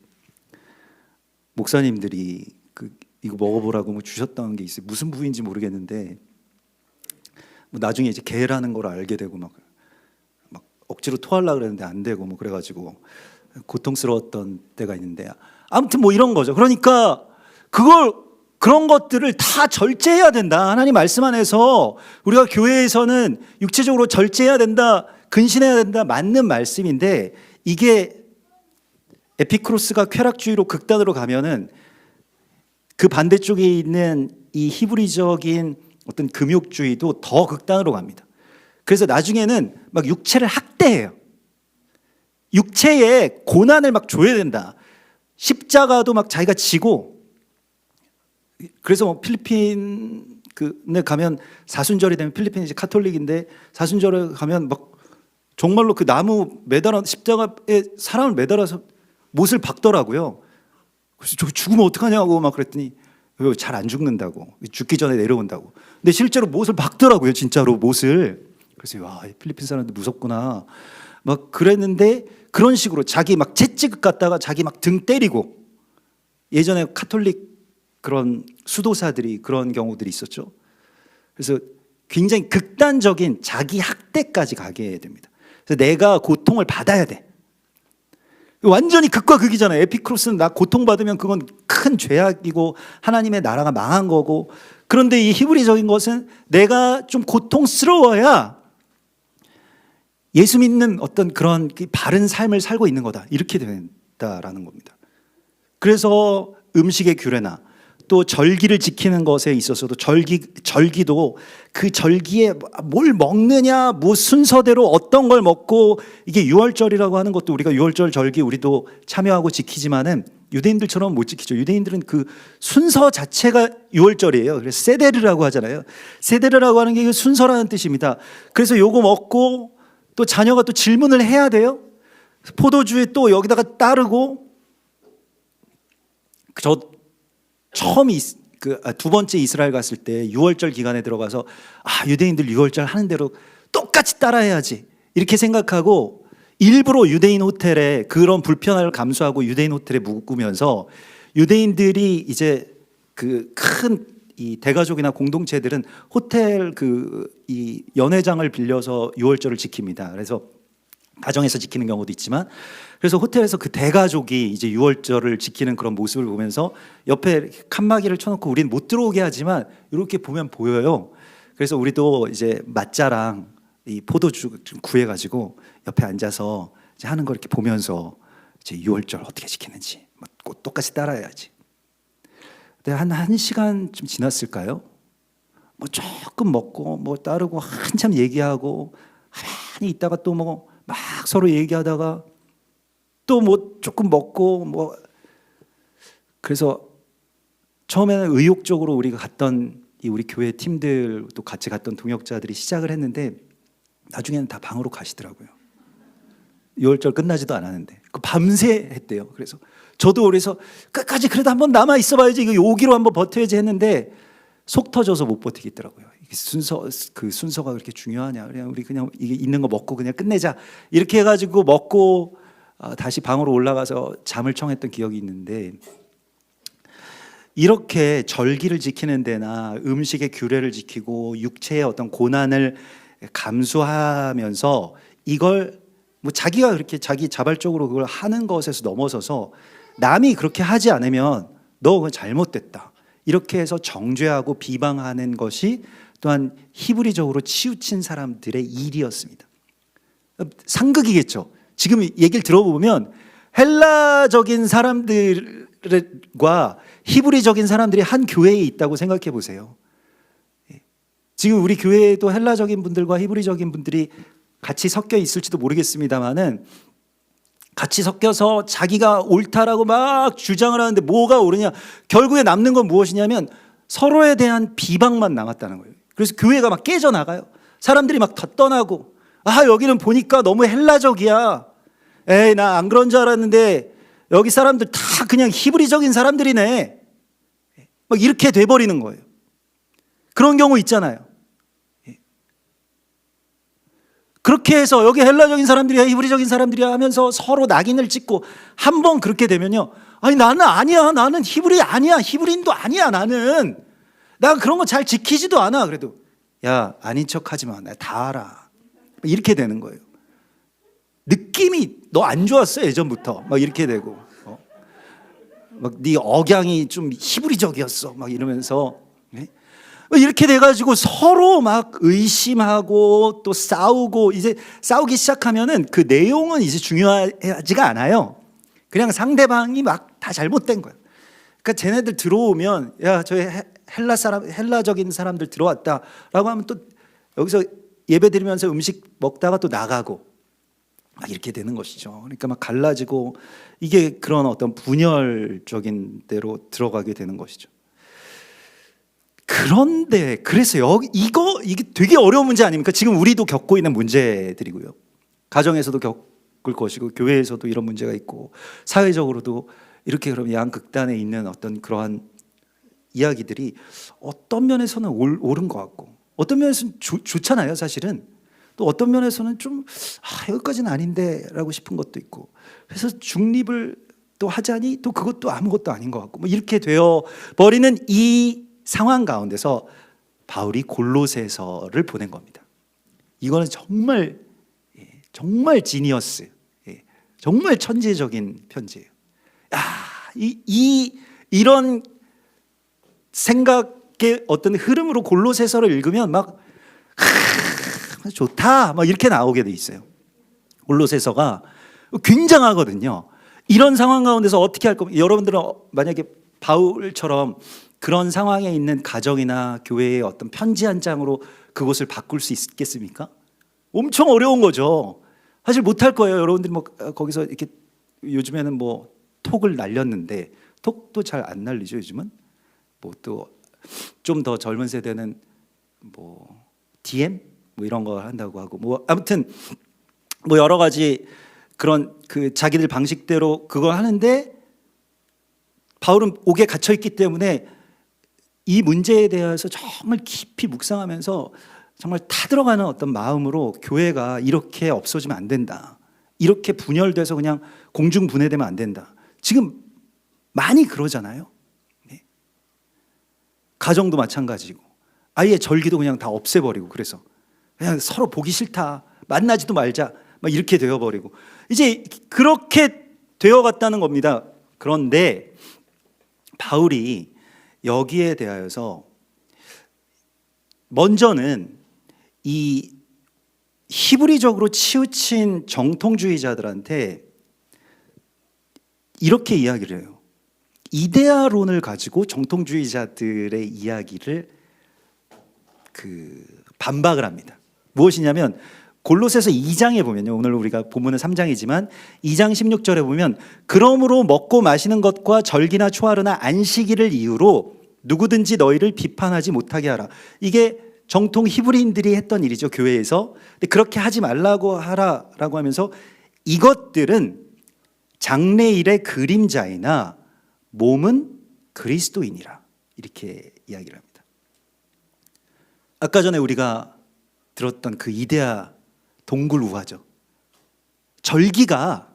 목사님들이 그 이거 먹어보라고 뭐 주셨던 게 있어요. 무슨 부위인지 모르겠는데 뭐 나중에 이제 개라는 걸 알게 되고 막 억지로 토하려고 그랬는데 안 되고 뭐 그래가지고 고통스러웠던 때가 있는데 아무튼 뭐 이런 거죠. 그러니까 그런 것들을 다 절제해야 된다. 하나님 말씀 안에서 우리가 교회에서는 육체적으로 절제해야 된다, 근신해야 된다, 맞는 말씀인데 이게 에피쿠로스가 쾌락주의로 극단으로 가면은 그 반대쪽에 있는 이 히브리적인 어떤 금욕주의도 더 극단으로 갑니다. 그래서 나중에는 막 육체를 학대해요. 육체에 고난을 막 줘야 된다. 십자가도 막 자기가 지고. 그래서 뭐 필리핀에 가면 사순절이 되면 필리핀이 이제 카톨릭인데 사순절에 가면 막 정말로 그 나무 매달아 십자가에 사람을 매달아서 못을 박더라고요. 그래서 저 죽으면 어떡하냐고 막 그랬더니 잘 안 죽는다고. 죽기 전에 내려온다고. 근데 실제로 못을 박더라고요. 진짜로 못을. 그래서 와, 필리핀 사람들 무섭구나. 막 그랬는데 그런 식으로 자기 막 채찍 갖다가 자기 막 등 때리고. 예전에 카톨릭 그런 수도사들이 그런 경우들이 있었죠. 그래서 굉장히 극단적인 자기 학대까지 가게 됩니다. 그래서 내가 고통을 받아야 돼. 완전히 극과 극이잖아요. 에피쿠로스는 나 고통받으면 그건 큰 죄악이고 하나님의 나라가 망한 거고. 그런데 이 히브리적인 것은 내가 좀 고통스러워야 예수 믿는 어떤 그런 바른 삶을 살고 있는 거다. 이렇게 된다라는 겁니다. 그래서 음식의 규례나 또 절기를 지키는 것에 있어서도 절기도 그 절기에 뭘 먹느냐, 뭐 순서대로 어떤 걸 먹고 이게 유월절이라고 하는 것도 우리가 유월절 절기 우리도 참여하고 지키지만은 유대인들처럼 못 지키죠. 유대인들은 그 순서 자체가 유월절이에요. 그래서 세데르라고 하잖아요. 세데르라고 하는 게 순서라는 뜻입니다. 그래서 요거 먹고 또 자녀가 또 질문을 해야 돼요. 포도주에 또 여기다가 따르고 두 번째 이스라엘 갔을 때 유월절 기간에 들어가서 유대인들 유월절 하는 대로 똑같이 따라해야지 이렇게 생각하고 일부러 유대인 호텔에 그런 불편함을 감수하고 유대인 호텔에 묵으면서 유대인들이 이제 그 큰 이 대가족이나 공동체들은 호텔 이 연회장을 빌려서 유월절을 지킵니다. 그래서 가정에서 지키는 경우도 있지만 그래서 호텔에서 그 대가족이 이제 유월절을 지키는 그런 모습을 보면서 옆에 칸막이를 쳐놓고 우리는 못 들어오게 하지만 이렇게 보면 보여요. 그래서 우리도 이제 맛자랑 이 포도주 좀 구해가지고 옆에 앉아서 이제 하는 걸 이렇게 보면서 이제 유월절 어떻게 지키는지 꼭 똑같이 따라해야지. 근데 한 시간 좀 지났을까요? 뭐 조금 먹고 뭐 따르고 한참 얘기하고 가만히 있다가 또 뭐 막 서로 얘기하다가 또 뭐 조금 먹고 뭐 그래서 처음에는 의욕적으로 우리가 갔던 이 우리 교회 팀들 또 같이 갔던 동역자들이 시작을 했는데 나중에는 다 방으로 가시더라고요. 6월절 끝나지도 않았는데 그 밤새 했대요. 그래서 저도 그래서 끝까지 그래도 한번 남아 있어봐야지, 이거 오기로 한번 버텨야지 했는데 속 터져서 못 버티겠더라고요. 이게 순서가 그렇게 중요하냐? 그냥 우리 그냥 이게 있는 거 먹고 그냥 끝내자 이렇게 해가지고 먹고 다시 방으로 올라가서 잠을 청했던 기억이 있는데, 이렇게 절기를 지키는 데나 음식의 규례를 지키고 육체의 어떤 고난을 감수하면서 이걸 뭐 자기가 그렇게 자기 자발적으로 그걸 하는 것에서 넘어서서 남이 그렇게 하지 않으면 너 그건 잘못됐다 이렇게 해서 정죄하고 비방하는 것이 또한 히브리적으로 치우친 사람들의 일이었습니다. 상극이겠죠. 지금 얘기를 들어보면 헬라적인 사람들과 히브리적인 사람들이 한 교회에 있다고 생각해 보세요. 지금 우리 교회에도 헬라적인 분들과 히브리적인 분들이 같이 섞여 있을지도 모르겠습니다만은 같이 섞여서 자기가 옳다라고 막 주장을 하는데 뭐가 옳으냐? 결국에 남는 건 무엇이냐면 서로에 대한 비방만 남았다는 거예요. 그래서 교회가 막 깨져나가요. 사람들이 막 더 떠나고, 여기는 보니까 너무 헬라적이야. 에이, 나 안 그런 줄 알았는데 여기 사람들 다 그냥 히브리적인 사람들이네. 막 이렇게 돼버리는 거예요. 그런 경우 있잖아요. 그렇게 해서 여기 헬라적인 사람들이야 히브리적인 사람들이야 하면서 서로 낙인을 찍고, 한번 그렇게 되면요, 아니 나는 아니야, 나는 히브리 아니야, 히브리인도 아니야, 나는 나 그런 거 잘 지키지도 않아. 그래도 야, 아닌 척하지 마, 나 다 알아, 이렇게 되는 거예요. 느낌이 너 안 좋았어 예전부터, 막 이렇게 되고, 막 네 억양이 좀 히브리적이었어 막 이러면서, 이렇게 돼가지고 서로 막 의심하고 또 싸우고, 이제 싸우기 시작하면은 그 내용은 이제 중요하지가 않아요. 그냥 상대방이 막 다 잘못된 거야. 그러니까 쟤네들 들어오면 야, 저희 헬라적인 사람들 들어왔다라고 하면 또 여기서 예배 드리면서 음식 먹다가 또 나가고 막 이렇게 되는 것이죠. 그러니까 막 갈라지고, 이게 그런 어떤 분열적인 데로 들어가게 되는 것이죠. 그런데 그래서 이게 되게 어려운 문제 아닙니까? 지금 우리도 겪고 있는 문제들이고요. 가정에서도 겪을 것이고, 교회에서도 이런 문제가 있고, 사회적으로도 이렇게 그럼 양극단에 있는 어떤 그러한 이야기들이 어떤 면에서는 옳은 것 같고, 어떤 면에서는 좋잖아요, 사실은. 또 어떤 면에서는 좀 여기까지는 아닌데라고 싶은 것도 있고, 그래서 중립을 또 하자니 또 그것도 아무것도 아닌 것 같고, 뭐 이렇게 되어 버리는 이 상황 가운데서 바울이 골로새서를 보낸 겁니다. 이거는 정말 지니어스, 정말 천재적인 편지예요. 이런 생각의 어떤 흐름으로 골로새서를 읽으면 막 좋다 막 이렇게 나오게 돼 있어요. 골로새서가 굉장하거든요. 이런 상황 가운데서 어떻게 할 겁니까? 여러분들은 만약에 바울처럼 그런 상황에 있는 가정이나 교회의 어떤 편지 한 장으로 그것을 바꿀 수 있겠습니까? 엄청 어려운 거죠. 사실 못할 거예요. 여러분들이 뭐 거기서 이렇게 요즘에는 뭐 톡을 날렸는데, 톡도 잘 안 날리죠 요즘은. 뭐 또 좀 더 젊은 세대는 뭐 DM 뭐 이런 거 한다고 하고, 뭐 아무튼 뭐 여러 가지 그런 그 자기들 방식대로 그거 하는데, 바울은 옥에 갇혀 있기 때문에 이 문제에 대해서 정말 깊이 묵상하면서 정말 타들어가는 어떤 마음으로 교회가 이렇게 없어지면 안 된다, 이렇게 분열돼서 그냥 공중분해되면 안 된다. 지금 많이 그러잖아요. 네. 가정도 마찬가지고, 아예 절기도 그냥 다 없애버리고, 그래서 그냥 서로 보기 싫다, 만나지도 말자 막 이렇게 되어버리고, 이제 그렇게 되어갔다는 겁니다. 그런데 바울이 여기에 대하여서 먼저는 이 히브리적으로 치우친 정통주의자들한테 이렇게 이야기를 해요. 이데아론을 가지고 정통주의자들의 이야기를 반박을 합니다. 무엇이냐면, 골로새서 2장에 보면요. 오늘 우리가 본문은 3장이지만 2장 16절에 보면 그러므로 먹고 마시는 것과 절기나 초하루나 안식일을 이유로 누구든지 너희를 비판하지 못하게 하라. 이게 정통 히브리인들이 했던 일이죠. 교회에서. 근데 그렇게 하지 말라고 하라라고 하면서 이것들은 장래일의 그림자이나 몸은 그리스도인이라 이렇게 이야기를 합니다. 아까 전에 우리가 들었던 그 이데아 동굴 우화죠. 절기가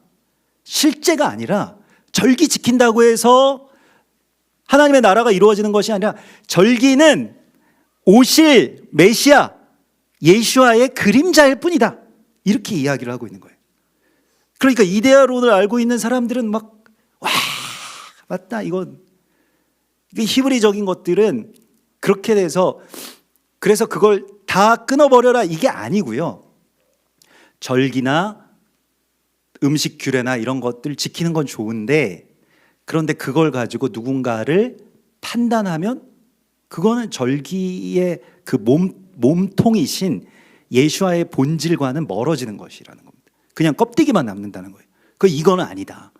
실제가 아니라 절기 지킨다고 해서 하나님의 나라가 이루어지는 것이 아니라 절기는 오실 메시아 예수와의 그림자일 뿐이다. 이렇게 이야기를 하고 있는 거예요. 그러니까 이데아론을 알고 있는 사람들은 막 와, 맞다. 이게 히브리적인 것들은 그렇게 돼서 그래서 그걸 다 끊어버려라 이게 아니고요. 절기나 음식 규례나 이런 것들 지키는 건 좋은데 그런데 그걸 가지고 누군가를 판단하면 그거는 절기의 그 몸통이신 예수와의 본질과는 멀어지는 것이라는 겁니다. 그냥 껍데기만 남는다는 거예요. 이거는 아니다.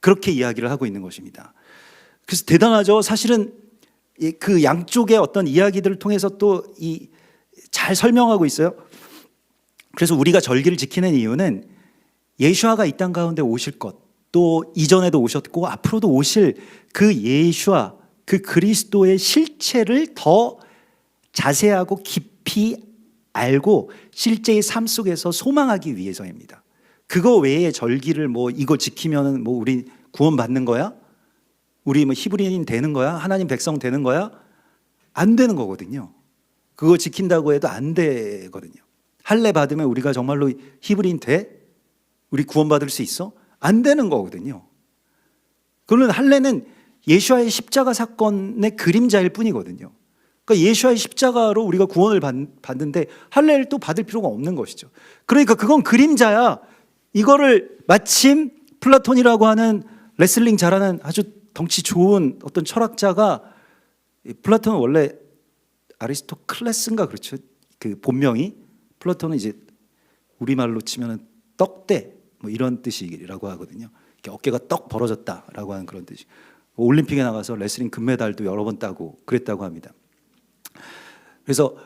그렇게 이야기를 하고 있는 것입니다. 그래서 대단하죠. 사실은 그 양쪽의 어떤 이야기들을 통해서 또 잘 설명하고 있어요. 그래서 우리가 절기를 지키는 이유는 예수와가 이 땅 가운데 오실 것, 또 이전에도 오셨고 앞으로도 오실 그 예수와 그 그리스도의 실체를 더 자세하고 깊이 알고 실제의 삶 속에서 소망하기 위해서입니다. 그거 외에 절기를 이거 지키면은 우리 구원 받는 거야? 우리 히브리인 되는 거야? 하나님 백성 되는 거야? 안 되는 거거든요. 그거 지킨다고 해도 안 되거든요. 할례 받으면 우리가 정말로 히브리인 돼? 우리 구원 받을 수 있어? 안 되는 거거든요. 그러면 할례는 예수와의 십자가 사건의 그림자일 뿐이거든요. 그러니까 예수와의 십자가로 우리가 구원을 받는데 할례를 또 받을 필요가 없는 것이죠. 그러니까 그건 그림자야. 이거를 마침 플라톤이라고 하는 레슬링 잘하는 아주 덩치 좋은 어떤 철학자가 플라톤은 원래 아리스토클레스인가 그렇죠. 그 본명이 플라톤은 이제 우리말로 치면은 떡대 이런 뜻이라고 하거든요. 이렇게 어깨가 떡 벌어졌다라고 하는 그런 뜻이. 올림픽에 나가서 레슬링 금메달도 여러 번 따고 그랬다고 합니다. 그래서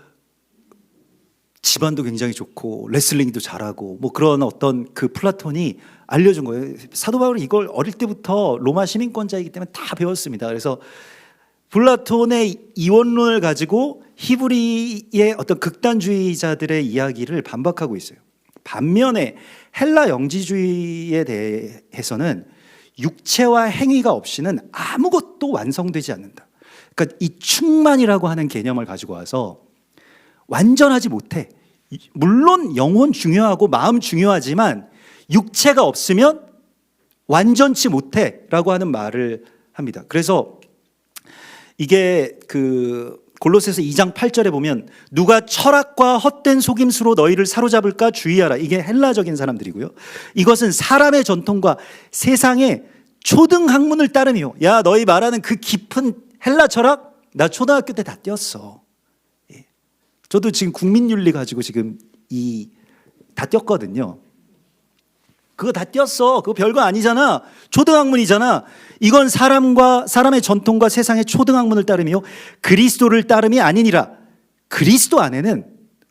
집안도 굉장히 좋고 레슬링도 잘하고 그런 어떤 그 플라톤이 알려준 거예요. 사도 바울은 이걸 어릴 때부터 로마 시민권자이기 때문에 다 배웠습니다. 그래서 플라톤의 이원론을 가지고 히브리의 어떤 극단주의자들의 이야기를 반박하고 있어요. 반면에 헬라 영지주의에 대해서는 육체와 행위가 없이는 아무것도 완성되지 않는다. 그러니까 이 충만이라고 하는 개념을 가지고 와서 완전하지 못해. 물론 영혼 중요하고 마음 중요하지만 육체가 없으면 완전치 못해라고 하는 말을 합니다. 그래서 이게 골로새서 2장 8절에 보면 누가 철학과 헛된 속임수로 너희를 사로잡을까 주의하라. 이게 헬라적인 사람들이고요. 이것은 사람의 전통과 세상의 초등 학문을 따르며 야 너희 말하는 그 깊은 헬라 철학 나 초등학교 때 다 띄었어. 저도 지금 국민윤리 가지고 지금 다 띄었거든요. 그거 다 띄었어. 그거 별거 아니잖아. 초등학문이잖아. 이건 사람의 전통과 세상의 초등학문을 따르며 그리스도를 따름이 아니니라. 그리스도 안에는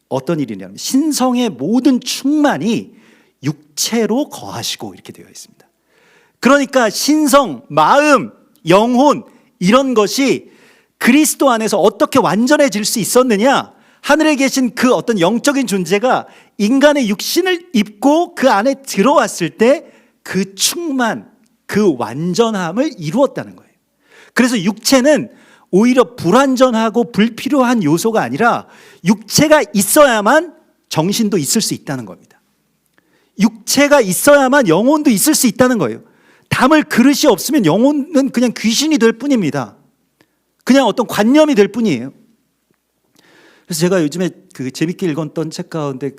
어떤 일이냐면 신성의 모든 충만이 육체로 거하시고 이렇게 되어 있습니다. 그러니까 신성, 마음, 영혼 이런 것이 그리스도 안에서 어떻게 완전해질 수 있었느냐? 하늘에 계신 그 어떤 영적인 존재가 인간의 육신을 입고 그 안에 들어왔을 때 그 충만, 그 완전함을 이루었다는 거예요. 그래서 육체는 오히려 불완전하고 불필요한 요소가 아니라 육체가 있어야만 정신도 있을 수 있다는 겁니다. 육체가 있어야만 영혼도 있을 수 있다는 거예요. 담을 그릇이 없으면 영혼은 그냥 귀신이 될 뿐입니다. 그냥 어떤 관념이 될 뿐이에요. 그래서 제가 요즘에 재밌게 읽었던 책 가운데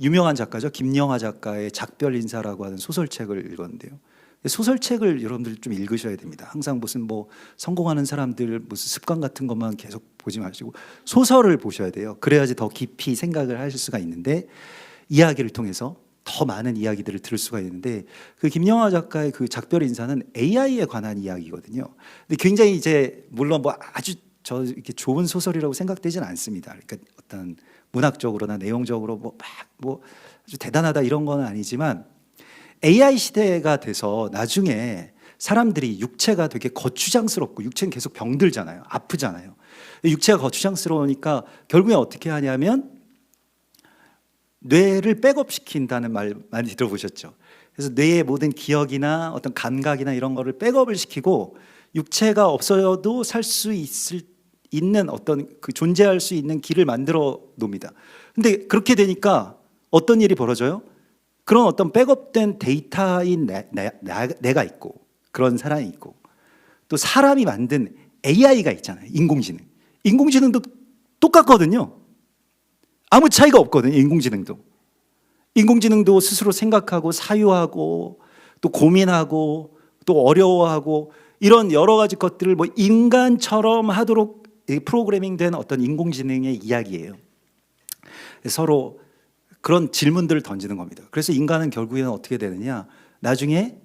유명한 작가죠. 김영하 작가의 작별 인사라고 하는 소설책을 읽었는데요. 소설책을 여러분들 좀 읽으셔야 됩니다. 항상 무슨 뭐 성공하는 사람들 무슨 습관 같은 것만 계속 보지 마시고 소설을 보셔야 돼요. 그래야지 더 깊이 생각을 하실 수가 있는데, 이야기를 통해서 더 많은 이야기들을 들을 수가 있는데, 그 김영하 작가의 그 작별 인사는 AI에 관한 이야기거든요. 근데 굉장히 이제 물론 뭐 아주 저 이렇게 좋은 소설이라고 생각되지는 않습니다. 그러니까 어떤 문학적으로나 내용적으로 뭐 막 뭐 아주 대단하다 이런 건 아니지만, AI 시대가 돼서 나중에 사람들이 육체가 되게 거추장스럽고, 육체는 계속 병들잖아요. 아프잖아요. 육체가 거추장스러우니까 결국에 어떻게 하냐면 뇌를 백업시킨다는 말 많이 들어보셨죠? 그래서 뇌의 모든 기억이나 어떤 감각이나 이런 거를 백업을 시키고 육체가 없어도 살 수 있는 어떤 그 존재할 수 있는 길을 만들어 놓습니다. 근데 그렇게 되니까 어떤 일이 벌어져요? 그런 어떤 백업된 데이터인 내가 있고, 그런 사람이 있고, 또 사람이 만든 AI가 있잖아요. 인공지능. 인공지능도 똑같거든요. 아무 차이가 없거든요. 인공지능도 스스로 생각하고 사유하고 또 고민하고 또 어려워하고 이런 여러 가지 것들을 뭐 인간처럼 하도록 프로그래밍된 어떤 인공지능의 이야기예요. 서로 그런 질문들을 던지는 겁니다. 그래서 인간은 결국에는 어떻게 되느냐, 나중에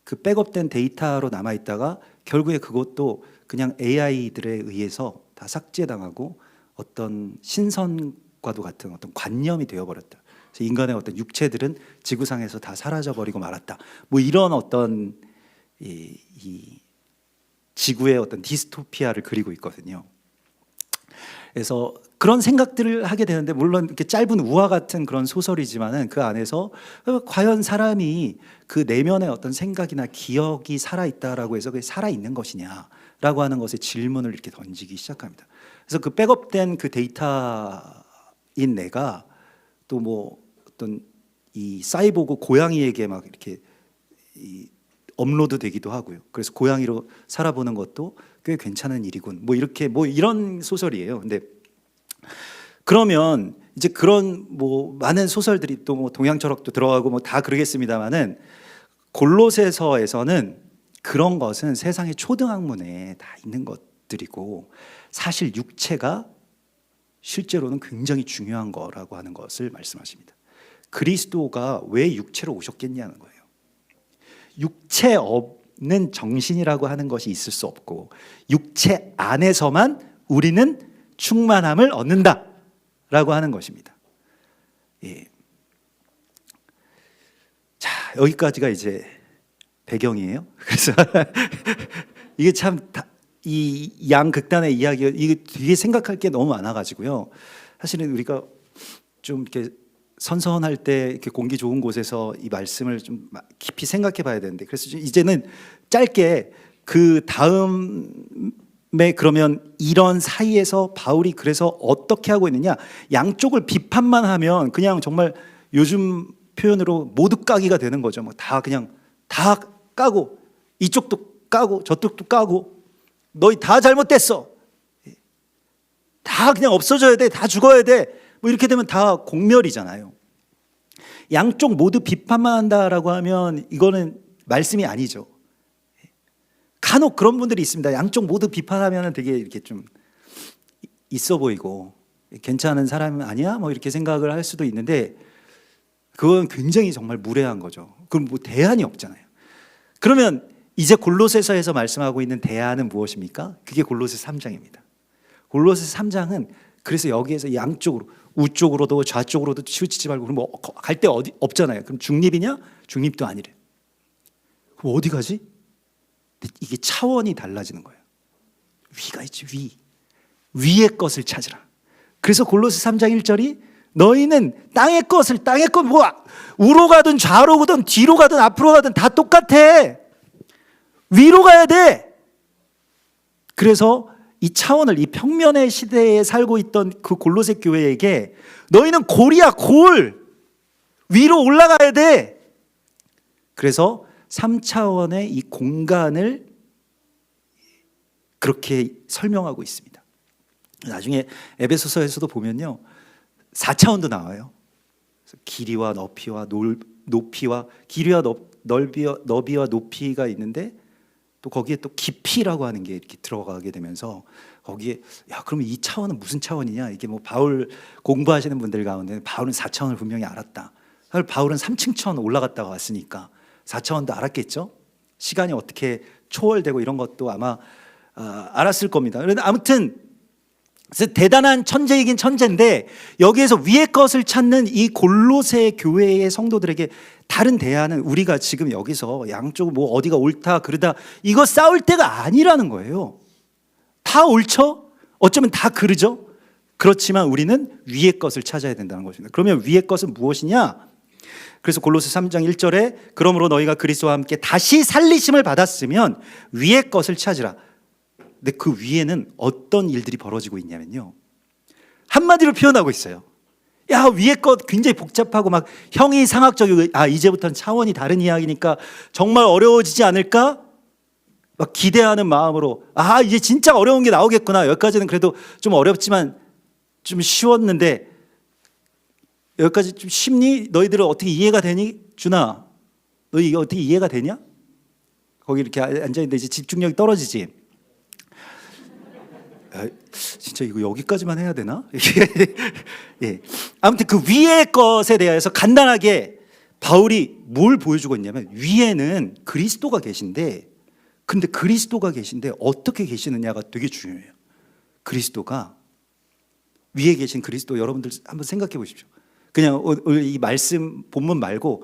그 백업된 데이터로 남아있다가 결국에 그것도 그냥 AI들에 의해서 다 삭제당하고 어떤 신선과도 같은 어떤 관념이 되어버렸다. 그래서 인간의 어떤 육체들은 지구상에서 다 사라져버리고 말았다. 뭐 이런 어떤 이 지구의 어떤 디스토피아를 그리고 있거든요. 그래서 그런 생각들을 하게 되는데, 물론 이렇게 짧은 우화 같은 그런 소설이지만은 그 안에서 과연 사람이 그 내면의 어떤 생각이나 기억이 살아있다라고 해서 그게 살아있는 것이냐라고 하는 것에 질문을 이렇게 던지기 시작합니다. 그래서 그 백업된 그 데이터인 내가 또 뭐 어떤 이 사이보그 고양이에게 막 이렇게 업로드 되기도 하고요. 그래서 고양이로 살아보는 것도 꽤 괜찮은 일이군. 뭐 이렇게 뭐 이런 소설이에요. 근데 그러면 이제 그런 뭐 많은 소설들이 또 뭐 동양철학도 들어가고 뭐 다 그러겠습니다만은, 골로새서에서는 그런 것은 세상의 초등학문에 다 있는 것들이고, 사실 육체가 실제로는 굉장히 중요한 거라고 하는 것을 말씀하십니다. 그리스도가 왜 육체로 오셨겠냐는 거예요. 육체 없는 정신이라고 하는 것이 있을 수 없고, 육체 안에서만 우리는 충만함을 얻는다라고 하는 것입니다. 예. 자, 여기까지가 이제 배경이에요. 그래서 이게 참 이 양극단의 이야기가, 이게 뒤에 생각할 게 너무 많아가지고요. 사실은 우리가 좀 이렇게 선선할 때 이렇게 공기 좋은 곳에서 이 말씀을 좀 깊이 생각해 봐야 되는데, 그래서 이제는 짧게 그 다음에 그러면 이런 사이에서 바울이 그래서 어떻게 하고 있느냐, 양쪽을 비판만 하면 그냥 정말 요즘 표현으로 모두 까기가 되는 거죠. 뭐 다 그냥 다 까고, 이쪽도 까고 저쪽도 까고, 너희 다 잘못됐어, 다 그냥 없어져야 돼, 다 죽어야 돼, 뭐 이렇게 되면 다 공멸이잖아요. 양쪽 모두 비판만 한다라고 하면 이거는 말씀이 아니죠. 간혹 그런 분들이 있습니다. 양쪽 모두 비판하면 되게 이렇게 좀 있어 보이고 괜찮은 사람 아니야? 뭐 이렇게 생각을 할 수도 있는데, 그건 굉장히 정말 무례한 거죠. 그럼 뭐 대안이 없잖아요. 그러면 이제 골로새서에서 말씀하고 있는 대안은 무엇입니까? 그게 골로새 3장입니다. 골로새 3장은 그래서 여기에서 양쪽으로, 우쪽으로도 좌쪽으로도 치우치지 말고, 그럼 뭐 갈 데 어디 없잖아요. 그럼 중립이냐? 중립도 아니래. 그럼 어디 가지? 이게 차원이 달라지는 거예요. 위가 있지, 위의 것을 찾으라. 그래서 골로새 3장 1절이 너희는 땅의 것 뭐 우로 가든 좌로 가든 뒤로 가든 앞으로 가든 다 똑같아. 위로 가야 돼. 그래서 이 차원을, 이 평면의 시대에 살고 있던 그 골로새 교회에게 너희는 골이야, 골. 위로 올라가야 돼. 그래서 3차원의 이 공간을 그렇게 설명하고 있습니다. 나중에 에베소서에서도 보면요, 4차원도 나와요. 길이와 높이와 높이와 길이와 너비와 높이가 있는데 또 거기에 또 깊이라고 하는 게 이렇게 들어가게 되면서 거기에 야 그러면 이 차원은 무슨 차원이냐? 이게 뭐 바울 공부하시는 분들 가운데 바울은 4차원을 분명히 알았다. 바울은 3층 차원 올라갔다가 왔으니까 4차원도 알았겠죠. 시간이 어떻게 초월되고 이런 것도 아마 알았을 겁니다. 그런데 아무튼 대단한 천재이긴 천재인데 여기에서 위의 것을 찾는 이 골로새 교회의 성도들에게 다른 대안은 우리가 지금 여기서 양쪽 뭐 어디가 옳다 그르다 이거 싸울 때가 아니라는 거예요. 다 옳죠? 어쩌면 다 그르죠? 그렇지만 우리는 위의 것을 찾아야 된다는 것입니다. 그러면 위의 것은 무엇이냐? 그래서 골로새 3장 1절에 그러므로 너희가 그리스도와 함께 다시 살리심을 받았으면 위의 것을 찾으라. 근데 그 위에는 어떤 일들이 벌어지고 있냐면요, 한마디로 표현하고 있어요. 야 위에 것 굉장히 복잡하고 막 형이상학적이고 이제부터는 차원이 다른 이야기니까 정말 어려워지지 않을까? 막 기대하는 마음으로 이제 진짜 어려운 게 나오겠구나. 여기까지는 그래도 좀 어렵지만 좀 쉬웠는데 여기까지 좀 쉽니? 너희들은 어떻게 이해가 되니? 준아 너희 이게 어떻게 이해가 되냐? 거기 이렇게 앉아있는데 이제 집중력이 떨어지지. 진짜 이거 여기까지만 해야 되나? 예. 아무튼 그 위의 것에 대해서 간단하게 바울이 뭘 보여주고 있냐면 위에는 그리스도가 계신데 근데 그리스도가 계신데 어떻게 계시느냐가 되게 중요해요. 그리스도가 위에 계신 그리스도 여러분들 한번 생각해 보십시오. 그냥 오늘 이 말씀 본문 말고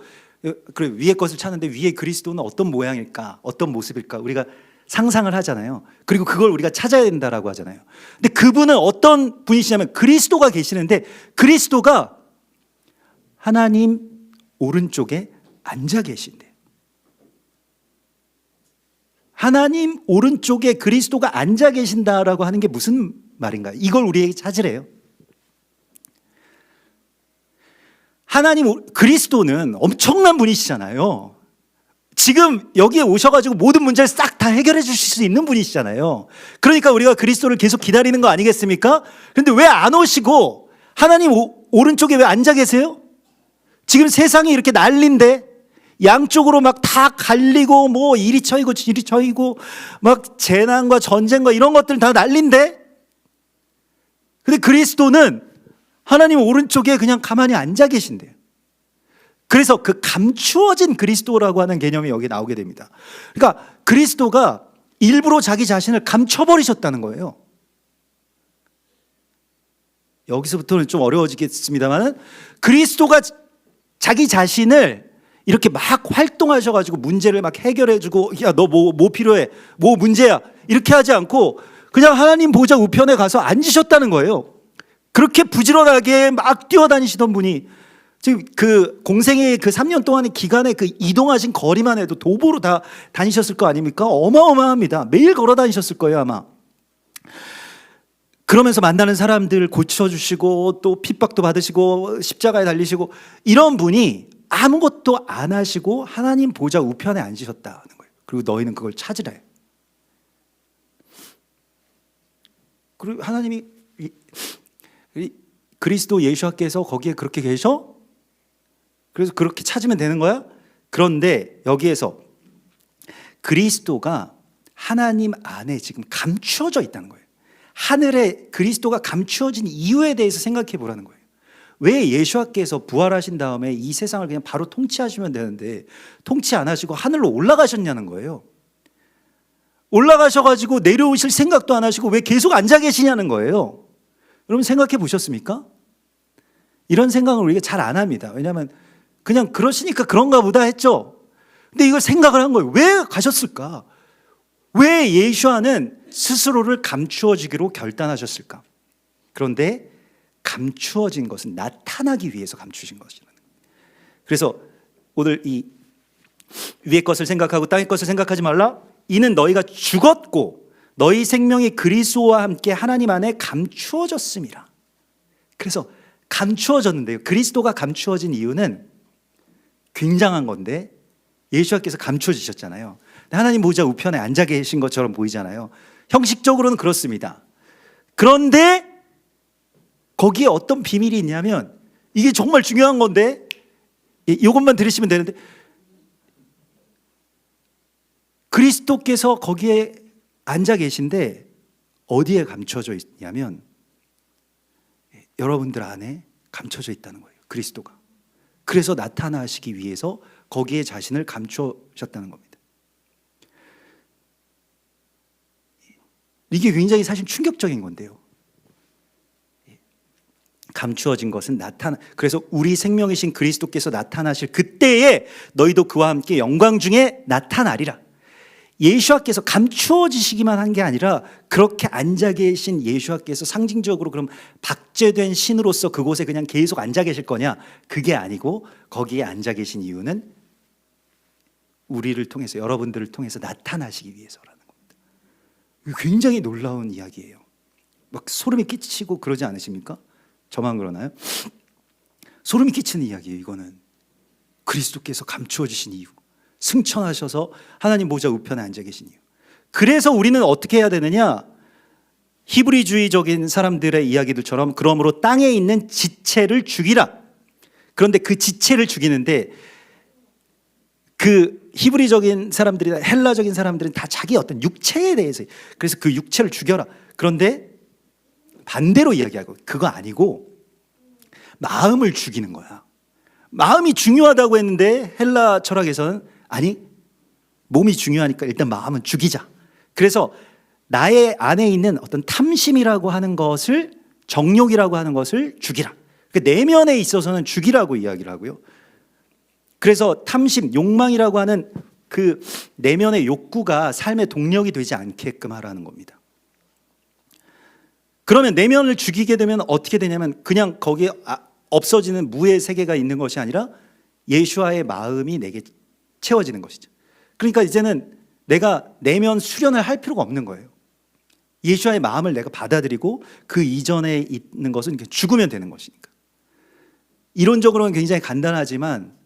그래 위의 것을 찾는데 위에 그리스도는 어떤 모양일까? 어떤 모습일까? 우리가 상상을 하잖아요. 그리고 그걸 우리가 찾아야 된다라고 하잖아요. 근데 그분은 어떤 분이시냐면 그리스도가 계시는데 그리스도가 하나님 오른쪽에 앉아 계신대요. 하나님 오른쪽에 그리스도가 앉아 계신다라고 하는 게 무슨 말인가요? 이걸 우리에게 찾으래요. 하나님 그리스도는 엄청난 분이시잖아요. 지금 여기에 오셔가지고 모든 문제를 싹 다 해결해 주실 수 있는 분이시잖아요. 그러니까 우리가 그리스도를 계속 기다리는 거 아니겠습니까? 그런데 왜 안 오시고 하나님 오른쪽에 왜 앉아 계세요? 지금 세상이 이렇게 난리인데 양쪽으로 막 다 갈리고 뭐 이리 쳐이고 저리 쳐이고 막 재난과 전쟁과 이런 것들 다 난리인데 근데 그리스도는 하나님 오른쪽에 그냥 가만히 앉아 계신대요. 그래서 그 감추어진 그리스도라고 하는 개념이 여기 나오게 됩니다. 그러니까 그리스도가 일부러 자기 자신을 감춰버리셨다는 거예요. 여기서부터는 좀 어려워지겠습니다만 그리스도가 자기 자신을 이렇게 막 활동하셔가지고 문제를 막 해결해주고 야 너 뭐 필요해? 뭐 문제야? 이렇게 하지 않고 그냥 하나님 보좌 우편에 가서 앉으셨다는 거예요. 그렇게 부지런하게 막 뛰어다니시던 분이 지금 그 공생의 그 3년 동안의 기간에 그 이동하신 거리만 해도 도보로 다 다니셨을 거 아닙니까? 어마어마합니다. 매일 걸어 다니셨을 거예요 아마. 그러면서 만나는 사람들 고쳐주시고 또 핍박도 받으시고 십자가에 달리시고 이런 분이 아무것도 안 하시고 하나님 보좌 우편에 앉으셨다는 거예요. 그리고 너희는 그걸 찾으래. 그리고 하나님이 그리스도 예수께서 거기에 그렇게 계셔? 그래서 그렇게 찾으면 되는 거야? 그런데 여기에서 그리스도가 하나님 안에 지금 감추어져 있다는 거예요. 하늘에 그리스도가 감추어진 이유에 대해서 생각해 보라는 거예요. 왜 예수께서 부활하신 다음에 이 세상을 그냥 바로 통치하시면 되는데 통치 안 하시고 하늘로 올라가셨냐는 거예요. 올라가셔가지고 내려오실 생각도 안 하시고 왜 계속 앉아 계시냐는 거예요. 여러분 생각해 보셨습니까? 이런 생각을 우리가 잘 안 합니다. 왜냐하면 그냥 그러시니까 그런가 보다 했죠. 근데 이걸 생각을 한 거예요. 왜 가셨을까? 왜 예수와는 스스로를 감추어지기로 결단하셨을까? 그런데 감추어진 것은 나타나기 위해서 감추신 것이라는 거예요. 그래서 오늘 이 위의 것을 생각하고 땅의 것을 생각하지 말라. 이는 너희가 죽었고 너희 생명이 그리스도와 함께 하나님 안에 감추어졌음이라. 그래서 감추어졌는데요. 그리스도가 감추어진 이유는 굉장한 건데 예수께서 감추어지셨잖아요. 하나님 보좌 우편에 앉아 계신 것처럼 보이잖아요. 형식적으로는 그렇습니다. 그런데 거기에 어떤 비밀이 있냐면 이게 정말 중요한 건데 이것만 들으시면 되는데 그리스도께서 거기에 앉아 계신데 어디에 감춰져 있냐면 여러분들 안에 감춰져 있다는 거예요. 그리스도가. 그래서 나타나시기 위해서 거기에 자신을 감추셨다는 겁니다. 이게 굉장히 사실 충격적인 건데요. 감추어진 것은 그래서 우리 생명이신 그리스도께서 나타나실 그때에 너희도 그와 함께 영광 중에 나타나리라. 예수와께서 감추어지시기만 한 게 아니라 그렇게 앉아 계신 예수와께서 상징적으로 그럼 박제된 신으로서 그곳에 그냥 계속 앉아 계실 거냐? 그게 아니고 거기에 앉아 계신 이유는 우리를 통해서, 여러분들을 통해서 나타나시기 위해서라는 겁니다. 굉장히 놀라운 이야기예요. 막 소름이 끼치고 그러지 않으십니까? 저만 그러나요? 소름이 끼치는 이야기예요. 이거는 그리스도께서 감추어지신 이유, 승천하셔서 하나님 보좌 우편에 앉아 계신 이유. 그래서 우리는 어떻게 해야 되느냐? 히브리주의적인 사람들의 이야기들처럼 그러므로 땅에 있는 지체를 죽이라. 그런데 그 지체를 죽이는데 그 히브리적인 사람들이나 헬라적인 사람들은 다 자기 어떤 육체에 대해서, 그래서 그 육체를 죽여라. 그런데 반대로 이야기하고 그거 아니고 마음을 죽이는 거야. 마음이 중요하다고 했는데 헬라 철학에서는 아니, 몸이 중요하니까 일단 마음은 죽이자. 그래서 나의 안에 있는 어떤 탐심이라고 하는 것을, 정욕이라고 하는 것을 죽이라. 그 내면에 있어서는 죽이라고 이야기를 하고요. 그래서 탐심, 욕망이라고 하는 그 내면의 욕구가 삶의 동력이 되지 않게끔 하라는 겁니다. 그러면 내면을 죽이게 되면 어떻게 되냐면 그냥 거기에 없어지는 무의 세계가 있는 것이 아니라 예수와의 마음이 내게 채워지는 것이죠. 그러니까 이제는 내가 내면 수련을 할 필요가 없는 거예요. 예수와의 마음을 내가 받아들이고 그 이전에 있는 것은 죽으면 되는 것이니까. 이론적으로는 굉장히 간단하지만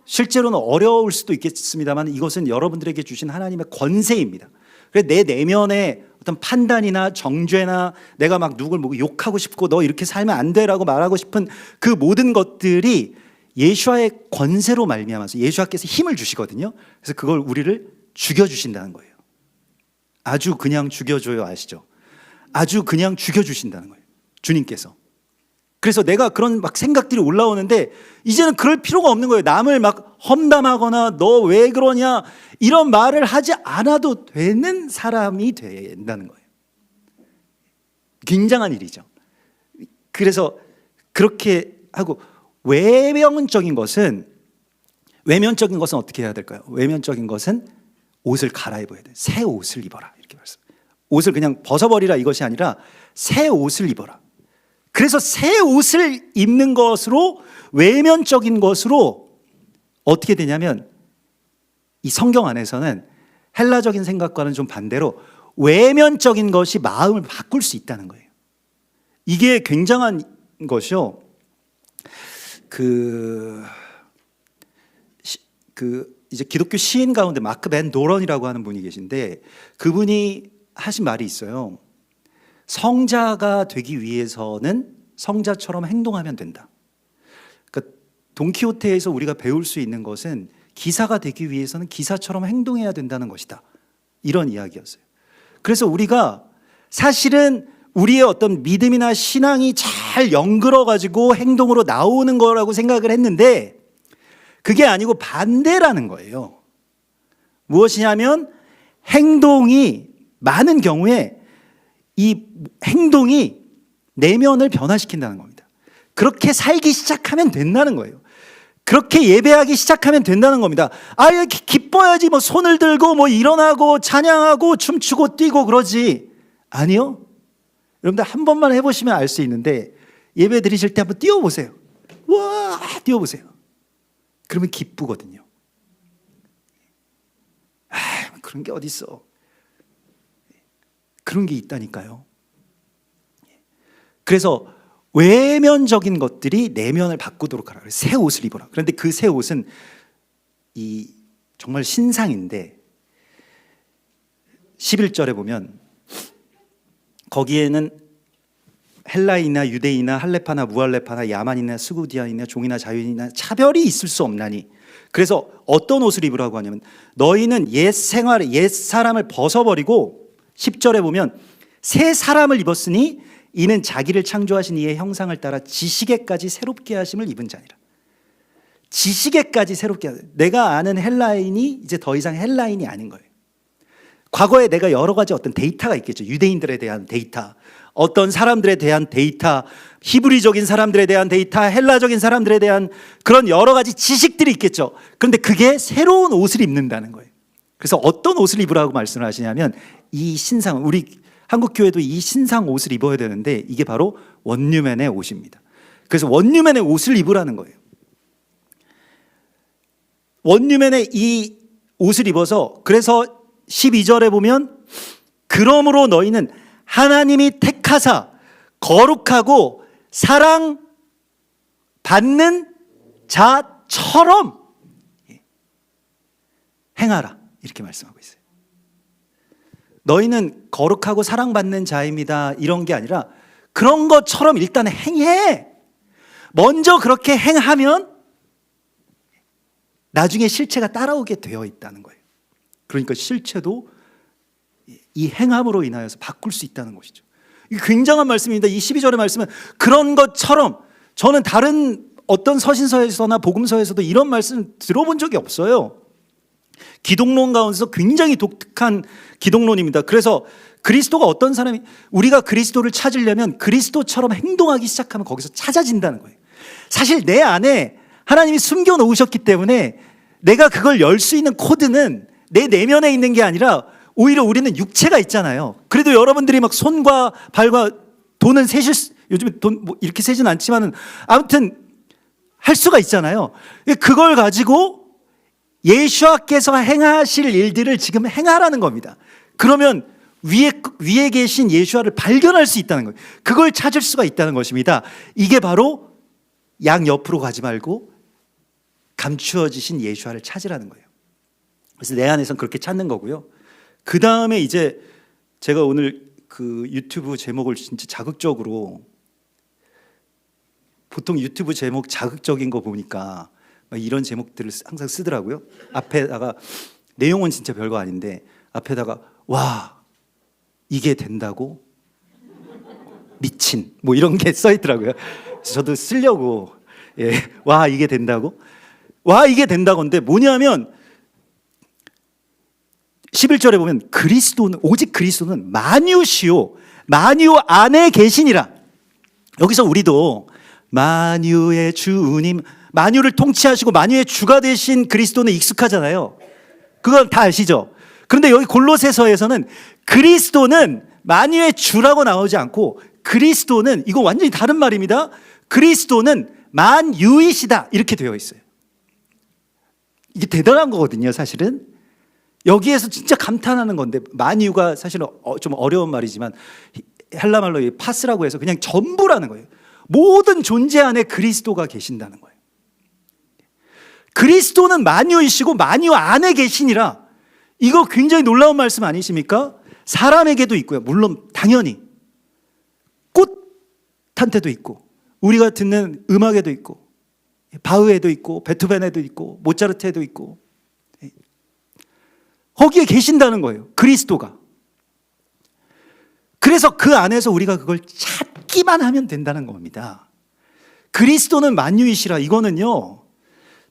실제로는 어려울 수도 있겠습니다만 이것은 여러분들에게 주신 하나님의 권세입니다. 그래서 내 내면의 어떤 판단이나 정죄나 내가 막 누굴 뭐 욕하고 싶고 너 이렇게 살면 안 돼라고 말하고 싶은 그 모든 것들이 예수와의 권세로 말미암아서 예수와께서 힘을 주시거든요. 그래서 그걸 우리를 죽여주신다는 거예요. 아주 그냥 죽여줘요, 아시죠? 아주 그냥 죽여주신다는 거예요, 주님께서. 그래서 내가 그런 막 생각들이 올라오는데 이제는 그럴 필요가 없는 거예요. 남을 막 험담하거나 너 왜 그러냐 이런 말을 하지 않아도 되는 사람이 된다는 거예요. 굉장한 일이죠. 그래서 그렇게 하고 외면적인 것은 어떻게 해야 될까요? 외면적인 것은 옷을 갈아입어야 돼요. 새 옷을 입어라 이렇게 말씀. 옷을 그냥 벗어버리라 이것이 아니라 새 옷을 입어라. 그래서 새 옷을 입는 것으로, 외면적인 것으로 어떻게 되냐면 이 성경 안에서는 헬라적인 생각과는 좀 반대로 외면적인 것이 마음을 바꿀 수 있다는 거예요. 이게 굉장한 것이요. 이제 기독교 시인 가운데 마크 벤 도런이라고 하는 분이 계신데 그분이 하신 말이 있어요. 성자가 되기 위해서는 성자처럼 행동하면 된다. 그러니까 돈키호테에서 우리가 배울 수 있는 것은 기사가 되기 위해서는 기사처럼 행동해야 된다는 것이다. 이런 이야기였어요. 그래서 우리가 사실은 우리의 어떤 믿음이나 신앙이 잘 연결어가지고 행동으로 나오는 거라고 생각을 했는데 그게 아니고 반대라는 거예요. 무엇이냐면 행동이 많은 경우에 이 행동이 내면을 변화시킨다는 겁니다. 그렇게 살기 시작하면 된다는 거예요. 그렇게 예배하기 시작하면 된다는 겁니다. 이렇게 기뻐야지 뭐 손을 들고 뭐 일어나고 찬양하고 춤추고 뛰고 그러지. 아니요. 여러분들 한 번만 해보시면 알 수 있는데 예배 드리실 때 한번 뛰어보세요. 와, 뛰어보세요. 그러면 기쁘거든요. 그런 게 어디 있어? 그런 게 있다니까요. 그래서 외면적인 것들이 내면을 바꾸도록 하라. 새 옷을 입어라. 그런데 그 새 옷은 정말 신상인데 11절에 보면 거기에는 헬라이나 유대이나 할레파나 무할레파나 야만이나 스구디아이나 종이나 자유인이나 차별이 있을 수 없나니 그래서 어떤 옷을 입으라고 하냐면 너희는 옛 생활, 옛 사람을 벗어버리고 10절에 보면 새 사람을 입었으니 이는 자기를 창조하신 이의 형상을 따라 지식에까지 새롭게 하심을 입은 자니라. 지식에까지 새롭게 하심. 내가 아는 헬라인이 이제 더 이상 헬라인이 아닌 거예요. 과거에 내가 여러 가지 어떤 데이터가 있겠죠. 유대인들에 대한 데이터, 어떤 사람들에 대한 데이터, 히브리적인 사람들에 대한 데이터, 헬라적인 사람들에 대한 그런 여러 가지 지식들이 있겠죠. 그런데 그게 새로운 옷을 입는다는 거예요. 그래서 어떤 옷을 입으라고 말씀을 하시냐면 이 신상, 우리 한국교회도 이 신상 옷을 입어야 되는데 이게 바로 원유맨의 옷입니다. 그래서 원유맨의 옷을 입으라는 거예요. 원유맨의 이 옷을 입어서, 그래서 12절에 보면 그러므로 너희는 하나님이 택하사 거룩하고 사랑 받는 자처럼 행하라, 이렇게 말씀하고 있어요. 너희는 거룩하고 사랑받는 자입니다, 이런 게 아니라 그런 것처럼 일단 행해. 먼저 그렇게 행하면 나중에 실체가 따라오게 되어 있다는 거예요. 그러니까 실체도 이 행함으로 인하여서 바꿀 수 있다는 것이죠. 이 굉장한 말씀입니다. 이 12절의 말씀은 그런 것처럼, 저는 다른 어떤 서신서에서나 복음서에서도 이런 말씀 들어본 적이 없어요. 기독론 가운데서 굉장히 독특한 기독론입니다. 그래서 그리스도가 어떤 사람이, 우리가 그리스도를 찾으려면 그리스도처럼 행동하기 시작하면 거기서 찾아진다는 거예요. 사실 내 안에 하나님이 숨겨 놓으셨기 때문에 내가 그걸 열 수 있는 코드는 내 내면에 있는 게 아니라 오히려 우리는 육체가 있잖아요. 그래도 여러분들이 막 손과 발과 돈은 세실, 요즘에 돈 뭐 이렇게 세진 않지만은 아무튼 할 수가 있잖아요. 그걸 가지고 예수와께서 행하실 일들을 지금 행하라는 겁니다. 그러면 위에 계신 예수와를 발견할 수 있다는 거예요. 그걸 찾을 수가 있다는 것입니다. 이게 바로 양 옆으로 가지 말고 감추어지신 예수와를 찾으라는 거예요. 그래서 내 안에선 그렇게 찾는 거고요. 그 다음에 이제 제가 오늘 그 유튜브 제목을 진짜 자극적으로, 보통 유튜브 제목 자극적인 거 보니까 막 이런 제목들을 항상 쓰더라고요. 앞에다가 내용은 진짜 별거 아닌데 앞에다가 와 이게 된다고? 미친 뭐 이런 게 써 있더라고요. 그래서 저도 쓰려고, 예, 와 이게 된다고? 와 이게 된다고인데 뭐냐면 11절에 보면 그리스도는, 오직 그리스도는 만유시요 만유 안에 계시니라. 여기서 우리도 만유의 주님, 만유를 통치하시고 만유의 주가 되신 그리스도는 익숙하잖아요. 그건 다 아시죠? 그런데 여기 골로새서에서는 그리스도는 만유의 주라고 나오지 않고 그리스도는, 이거 완전히 다른 말입니다. 그리스도는 만유이시다, 이렇게 되어 있어요. 이게 대단한 거거든요, 사실은. 여기에서 진짜 감탄하는 건데, 만유가 사실은 좀 어려운 말이지만 헬라 말로 파스라고 해서 그냥 전부라는 거예요. 모든 존재 안에 그리스도가 계신다는 거예요. 그리스도는 만유이시고 만유 안에 계시니라. 이거 굉장히 놀라운 말씀 아니십니까? 사람에게도 있고요. 물론 당연히 꽃한테도 있고, 우리가 듣는 음악에도 있고, 바흐에도 있고, 베토벤에도 있고, 모차르트에도 있고, 거기에 계신다는 거예요, 그리스도가. 그래서 그 안에서 우리가 그걸 찾기만 하면 된다는 겁니다. 그리스도는 만유이시라, 이거는요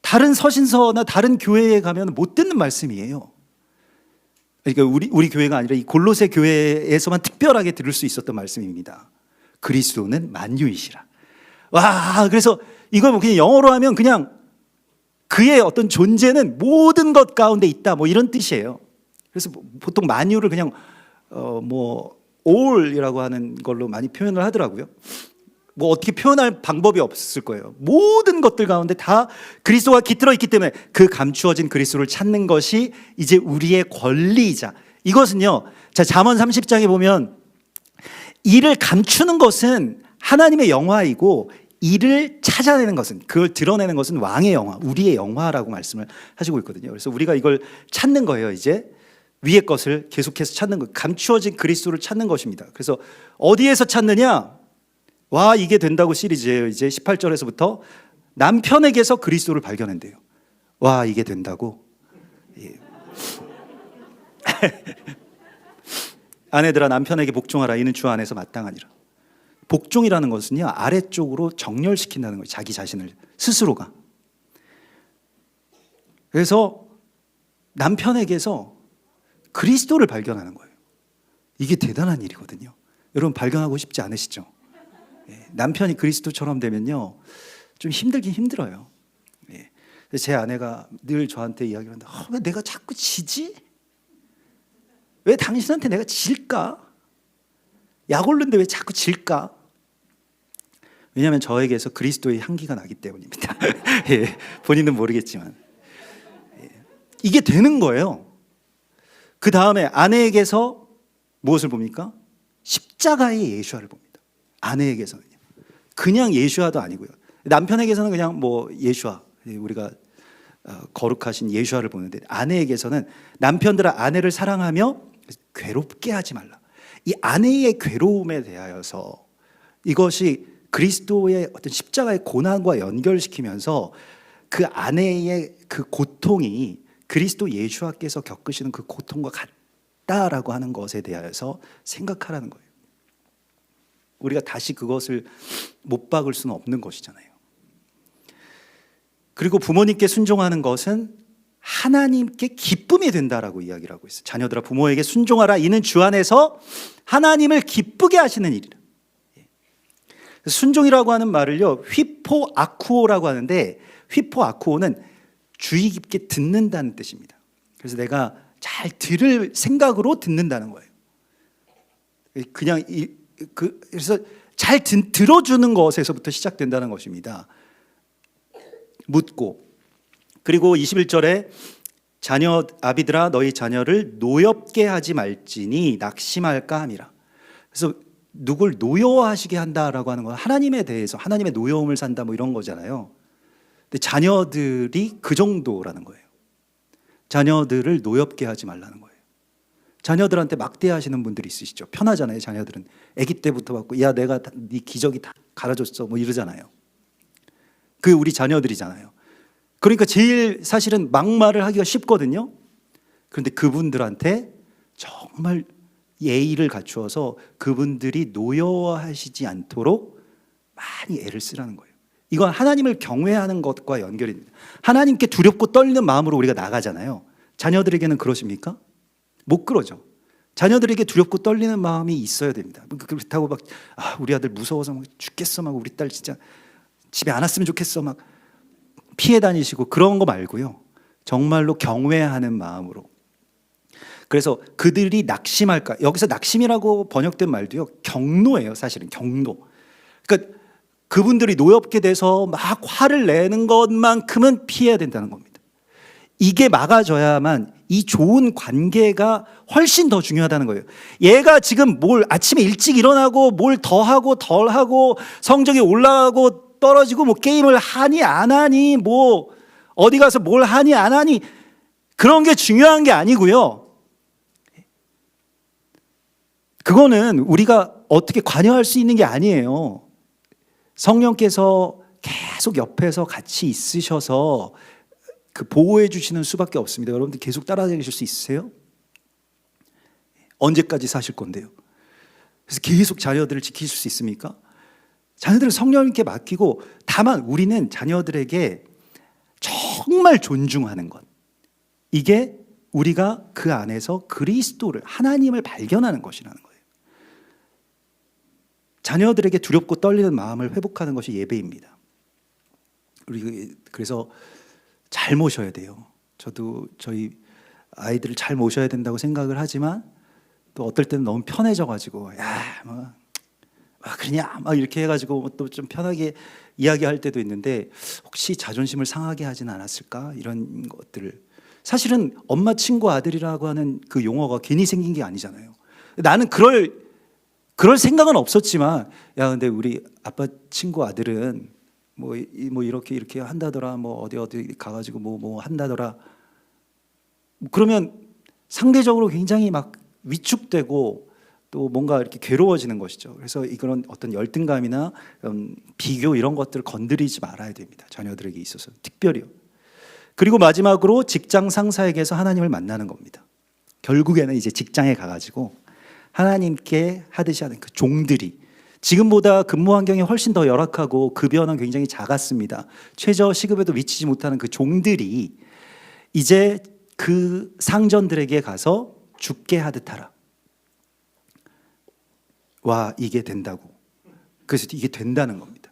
다른 서신서나 다른 교회에 가면 못 듣는 말씀이에요. 그러니까 우리 교회가 아니라 이 골로새 교회에서만 특별하게 들을 수 있었던 말씀입니다. 그리스도는 만유이시라. 와, 그래서 이걸 뭐 그냥 영어로 하면 그냥 그의 어떤 존재는 모든 것 가운데 있다, 뭐 이런 뜻이에요. 그래서 보통 만유를 그냥 뭐 all이라고 하는 걸로 많이 표현을 하더라고요. 뭐 어떻게 표현할 방법이 없을 거예요. 모든 것들 가운데 다 그리스도가 깃들어 있기 때문에 그 감추어진 그리스도를 찾는 것이 이제 우리의 권리이자, 이것은요, 자, 잠언 30장에 보면 이를 감추는 것은 하나님의 영화이고 이를 찾아내는 것은, 그걸 드러내는 것은 왕의 영화, 우리의 영화라고 말씀을 하시고 있거든요. 그래서 우리가 이걸 찾는 거예요. 이제 위의 것을 계속해서 찾는 것, 감추어진 그리스도를 찾는 것입니다. 그래서 어디에서 찾느냐? 와 이게 된다고 시리즈예요. 이제 18절에서부터 남편에게서 그리스도를 발견한대요. 와, 이게 된다고? 예. 아내들아 남편에게 복종하라. 이는 주 안에서 마땅하니라. 복종이라는 것은요, 아래쪽으로 정렬시킨다는 거예요. 자기 자신을 스스로가. 그래서 남편에게서 그리스도를 발견하는 거예요. 이게 대단한 일이거든요. 여러분 발견하고 싶지 않으시죠? 예, 남편이 그리스도처럼 되면요 좀 힘들긴 힘들어요. 예, 제 아내가 늘 저한테 이야기를 하는데 왜 내가 자꾸 지지? 왜 당신한테 내가 질까? 약 오르는데 왜 자꾸 질까? 왜냐하면 저에게서 그리스도의 향기가 나기 때문입니다. 예, 본인은 모르겠지만 이게 되는 거예요. 그 다음에 아내에게서 무엇을 봅니까? 십자가의 예수아를 봅니다. 아내에게서는요. 그냥 예수아도 아니고요. 남편에게서는 그냥 뭐 예수아, 우리가 거룩하신 예수아를 보는데, 아내에게서는 남편들아 아내를 사랑하며 괴롭게 하지 말라. 이 아내의 괴로움에 대하여서 이것이 그리스도의 어떤 십자가의 고난과 연결시키면서 그 아내의 그 고통이 그리스도 예수께서 겪으시는 그 고통과 같다라고 하는 것에 대하여서 생각하라는 거예요. 우리가 다시 그것을 못 박을 수는 없는 것이잖아요. 그리고 부모님께 순종하는 것은 하나님께 기쁨이 된다라고 이야기를 하고 있어요. 자녀들아 부모에게 순종하라. 이는 주 안에서 하나님을 기쁘게 하시는 일이라. 순종이라고 하는 말을요, 휘포아쿠오라고 하는데, 휘포아쿠오는 주의 깊게 듣는다는 뜻입니다. 그래서 내가 잘 들을 생각으로 듣는다는 거예요. 그냥 그래서 잘 들어주는 것에서부터 시작된다는 것입니다. 묻고. 그리고 21절에 자녀 아비들아 너희 자녀를 노엽게 하지 말지니 낙심할까 함이라. 그래서 누굴 노여워하시게 한다라고 하는 건 하나님에 대해서 하나님의 노여움을 산다 뭐 이런 거잖아요. 근데 자녀들이 그 정도라는 거예요. 자녀들을 노엽게 하지 말라는 거예요. 자녀들한테 막대하시는 분들이 있으시죠. 편하잖아요. 자녀들은 아기 때부터 받고 야 내가 네 기저귀 다 갈아줬어 뭐 이러잖아요. 그 우리 자녀들이잖아요. 그러니까 제일 사실은 막말을 하기가 쉽거든요. 그런데 그분들한테 정말 예의를 갖추어서 그분들이 노여워하시지 않도록 많이 애를 쓰라는 거예요. 이건 하나님을 경외하는 것과 연결이 됩니다. 하나님께 두렵고 떨리는 마음으로 우리가 나가잖아요. 자녀들에게는 그러십니까? 못 그러죠. 자녀들에게 두렵고 떨리는 마음이 있어야 됩니다. 그렇다고 막 우리 아들 무서워서 막 죽겠어 막 우리 딸 진짜 집에 안 왔으면 좋겠어 막 피해 다니시고 그런 거 말고요. 정말로 경외하는 마음으로. 그래서 그들이 낙심할까? 여기서 낙심이라고 번역된 말도요. 경노예요. 사실은 경노. 그러니까 그분들이 노엽게 돼서 막 화를 내는 것만큼은 피해야 된다는 겁니다. 이게 막아져야만 이 좋은 관계가 훨씬 더 중요하다는 거예요. 얘가 지금 뭘 아침에 일찍 일어나고 뭘 더 하고 덜 하고 성적이 올라가고 떨어지고 뭐 게임을 하니 안 하니 뭐 어디 가서 뭘 하니 안 하니 그런 게 중요한 게 아니고요. 그거는 우리가 어떻게 관여할 수 있는 게 아니에요. 성령께서 계속 옆에서 같이 있으셔서 그 보호해 주시는 수밖에 없습니다. 여러분들 계속 따라다니실 수 있으세요? 언제까지 사실 건데요? 그래서 계속 자녀들을 지키실 수 있습니까? 자녀들을 성령님께 맡기고, 다만 우리는 자녀들에게 정말 존중하는 것, 이게 우리가 그 안에서 그리스도를, 하나님을 발견하는 것이라는 거예요. 자녀들에게 두렵고 떨리는 마음을 회복하는 것이 예배입니다. 우리 그래서 잘 모셔야 돼요. 저도 저희 아이들을 잘 모셔야 된다고 생각을 하지만 또 어떨 때는 너무 편해져가지고 그러냐 막 이렇게 해가지고 또 좀 편하게 이야기할 때도 있는데, 혹시 자존심을 상하게 하진 않았을까 이런 것들을. 사실은 엄마 친구 아들이라고 하는 그 용어가 괜히 생긴 게 아니잖아요. 나는 그럴 생각은 없었지만, 야 근데 우리 아빠 친구 아들은 뭐 이렇게 한다더라, 뭐 어디 가가지고 뭐 한다더라. 그러면 상대적으로 굉장히 막 위축되고 또 뭔가 이렇게 괴로워지는 것이죠. 그래서 이런 어떤 열등감이나 비교 이런 것들을 건드리지 말아야 됩니다. 자녀들에게 있어서 특별히요. 그리고 마지막으로 직장 상사에게서 하나님을 만나는 겁니다. 결국에는 이제 직장에 가가지고 하나님께 하듯이 하는 그 종들이, 지금보다 근무 환경이 훨씬 더 열악하고 급여는 굉장히 작았습니다. 최저 시급에도 미치지 못하는 그 종들이 이제 그 상전들에게 가서 죽게 하듯 하라. 와, 이게 된다고. 그래서 이게 된다는 겁니다.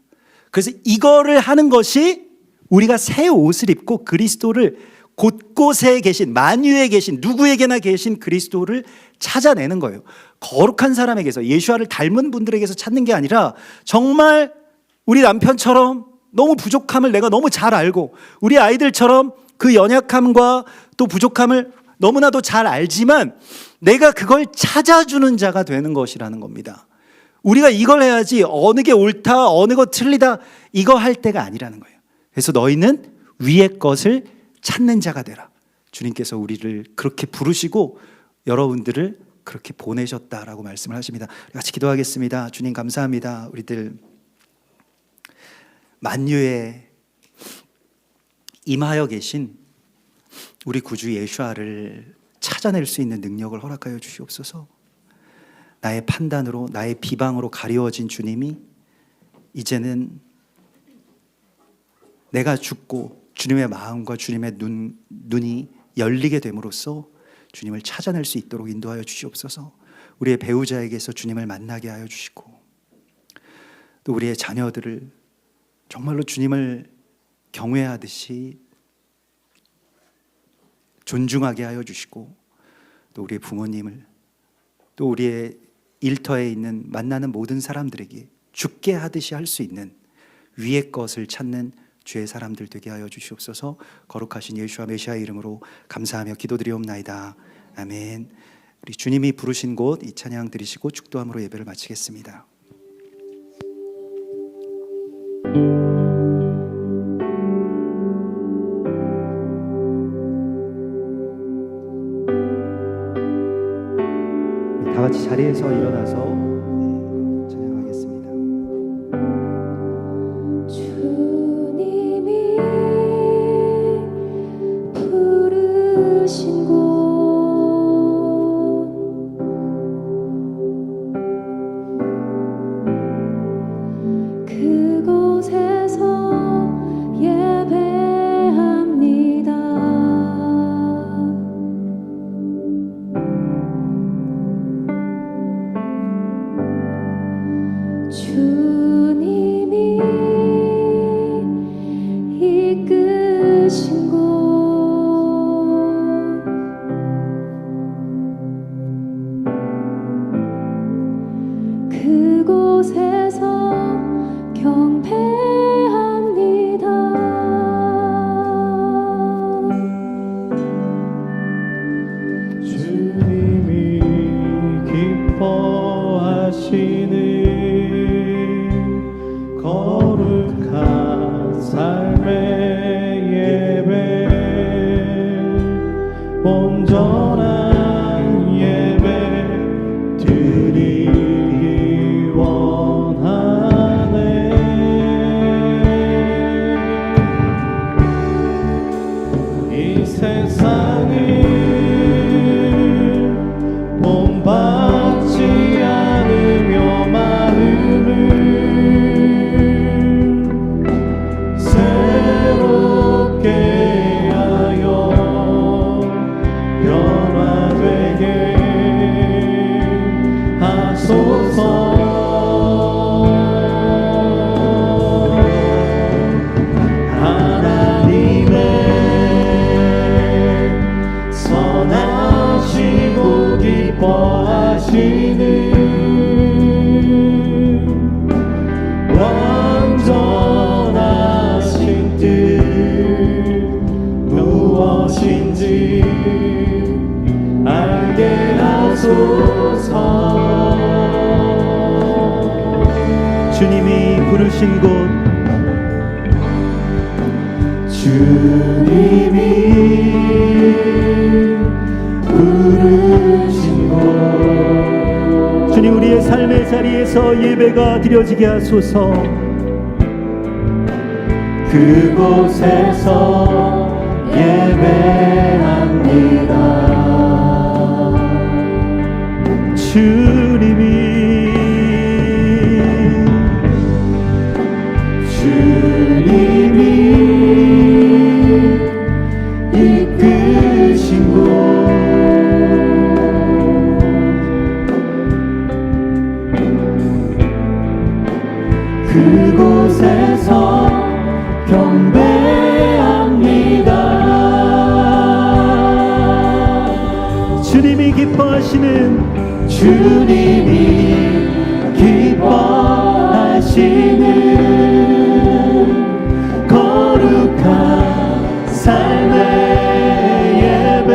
그래서 이거를 하는 것이 우리가 새 옷을 입고 그리스도를, 곳곳에 계신, 만유에 계신, 누구에게나 계신 그리스도를 찾아내는 거예요. 거룩한 사람에게서, 예수와를 닮은 분들에게서 찾는 게 아니라 정말 우리 남편처럼 너무 부족함을 내가 너무 잘 알고, 우리 아이들처럼 그 연약함과 또 부족함을 너무나도 잘 알지만 내가 그걸 찾아주는 자가 되는 것이라는 겁니다. 우리가 이걸 해야지 어느 게 옳다, 어느 거 틀리다 이거 할 때가 아니라는 거예요. 그래서 너희는 위의 것을 찾는 자가 되라. 주님께서 우리를 그렇게 부르시고 여러분들을 그렇게 보내셨다라고 말씀을 하십니다. 같이 기도하겠습니다. 주님 감사합니다. 우리들 만유에 임하여 계신 우리 구주 예수아를 찾아낼 수 있는 능력을 허락하여 주시옵소서. 나의 판단으로, 나의 비방으로 가리워진 주님이 이제는 내가 죽고 주님의 마음과 주님의 눈이 열리게 됨으로써 주님을 찾아낼 수 있도록 인도하여 주시옵소서. 우리의 배우자에게서 주님을 만나게 하여 주시고, 또 우리의 자녀들을 정말로 주님을 경외하듯이 존중하게 하여 주시고, 또 우리의 부모님을, 또 우리의 일터에 있는 만나는 모든 사람들에게 죽게 하듯이 할 수 있는 위의 것을 찾는 주의 사람들 되게 하여 주시옵소서. 거룩하신 예수와 메시아의 이름으로 감사하며 기도드리옵나이다. 아멘. 우리 주님이 부르신 곳 이 찬양 드리시고 축도함으로 예배를 마치겠습니다. 다 같이 자리에서 일어나서 찬양하겠습니다. 주님이 부르신 곳 그곳에서 예배합니다. 주님이 이끄신 곳 그곳에서 경배합니다. 주님이 기뻐하시는 거룩한 삶의 예배, 온전한 예배 드리기 원하네. 이 세상을 본받지 않으며 마음을 새롭게 하여 변화되게 하소서. 하나님의 선하시고 기뻐하시는 완전하신 뜻 무엇인지 알게 하소서. 주님이 부르신 곳, 주님이 부르신 곳, 주님 우리의 삶의 자리에서 예배가 드려지게 하소서. 그곳에서 예배합니다. 주님이 이끄신 곳 그곳에서 경배합니다. 주님이 기뻐하시는 거룩한 삶의 예배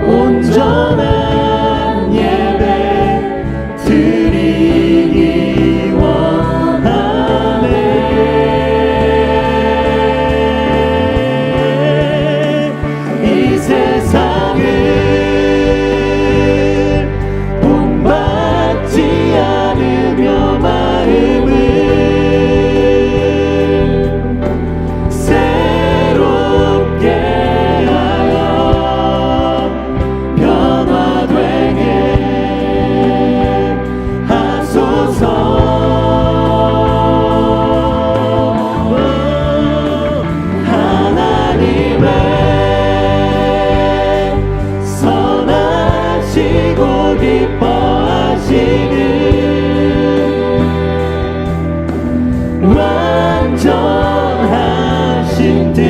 온전한 예배 드리기 원하네. 이 세상을 본받지 않으며 마음을 새롭게 하여 변화되게 하소서. 하나님의 선하시고 기뻐하시는 완전하신 뜻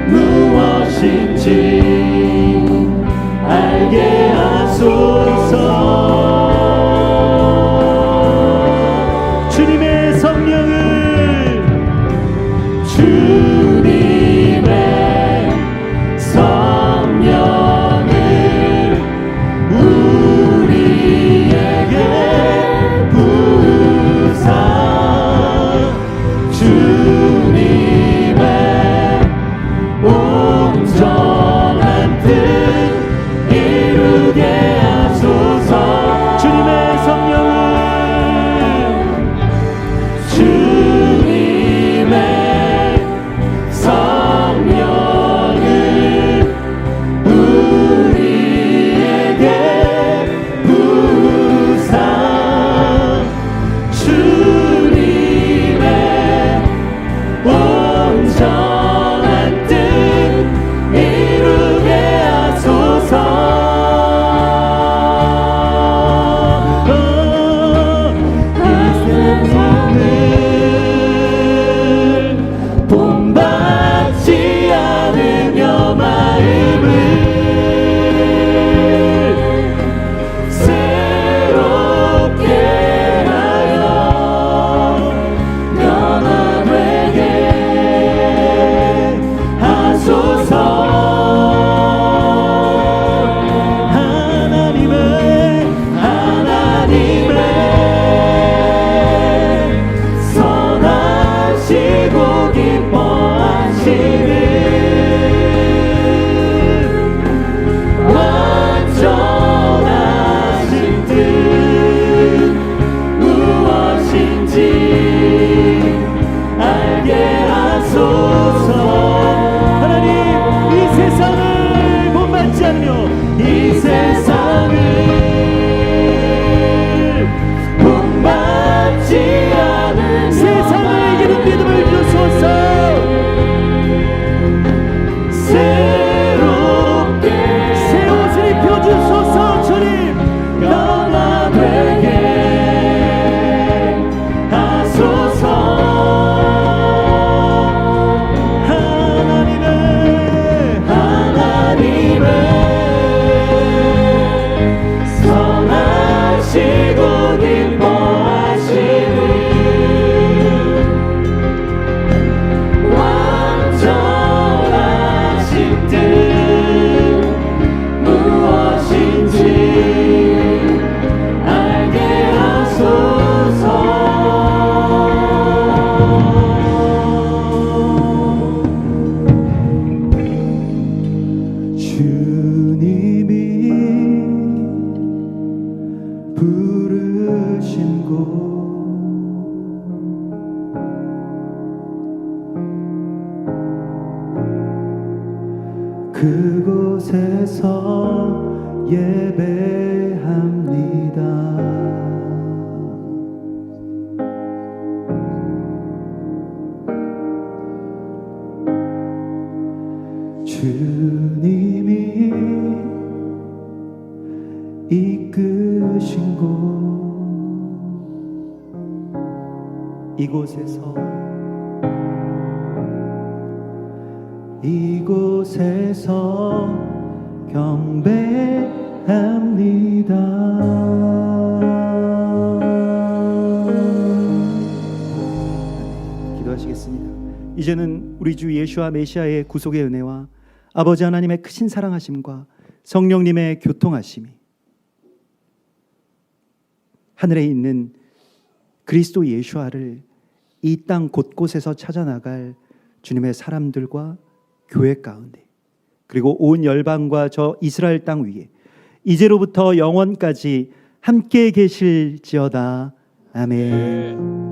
무엇인지 알게 하소서. 주님의 성령을 우리에게 부으사 주님의 온전한 뜻 이루게 하소서. 주님의 성령을 우리에게 부으사 주님의 온전한 뜻 이루게 하소서. 이 세상을 본받지 않으며 마음을 새롭게 하여 변화되게 하소서. 하나님의 선하시고 기뻐하시는 완전하신 뜻 무엇인지 알게 하소서. 하나님, 이 세상을 본받지 않으며 이 세상을 본받지 않으며 세상을 이기는 믿음을 주소서. 새롭게 새 옷을 입혀주소서. 주님 변화되게 하소서. 하나님의 선하시고 기뻐하시는 완전하신 뜻 무엇인지 알게 하소서. 주님이 부르신 곳 그곳에서 예배합니다. 주님이 이끄신 곳, 이곳에서 경배합니다. 기도하시겠습니다. 이제는 우리 주 예수와 메시아의 구속의 은혜와 아버지 하나님의 크신 사랑하심과 성령님의 교통하심이 하늘에 있는 그리스도 예수와를 이 땅 곳곳에서 찾아나갈 주님의 사람들과 교회 가운데, 그리고 온 열방과 저 이스라엘 땅 위에 이제로부터 영원까지 함께 계실지어다. 아멘.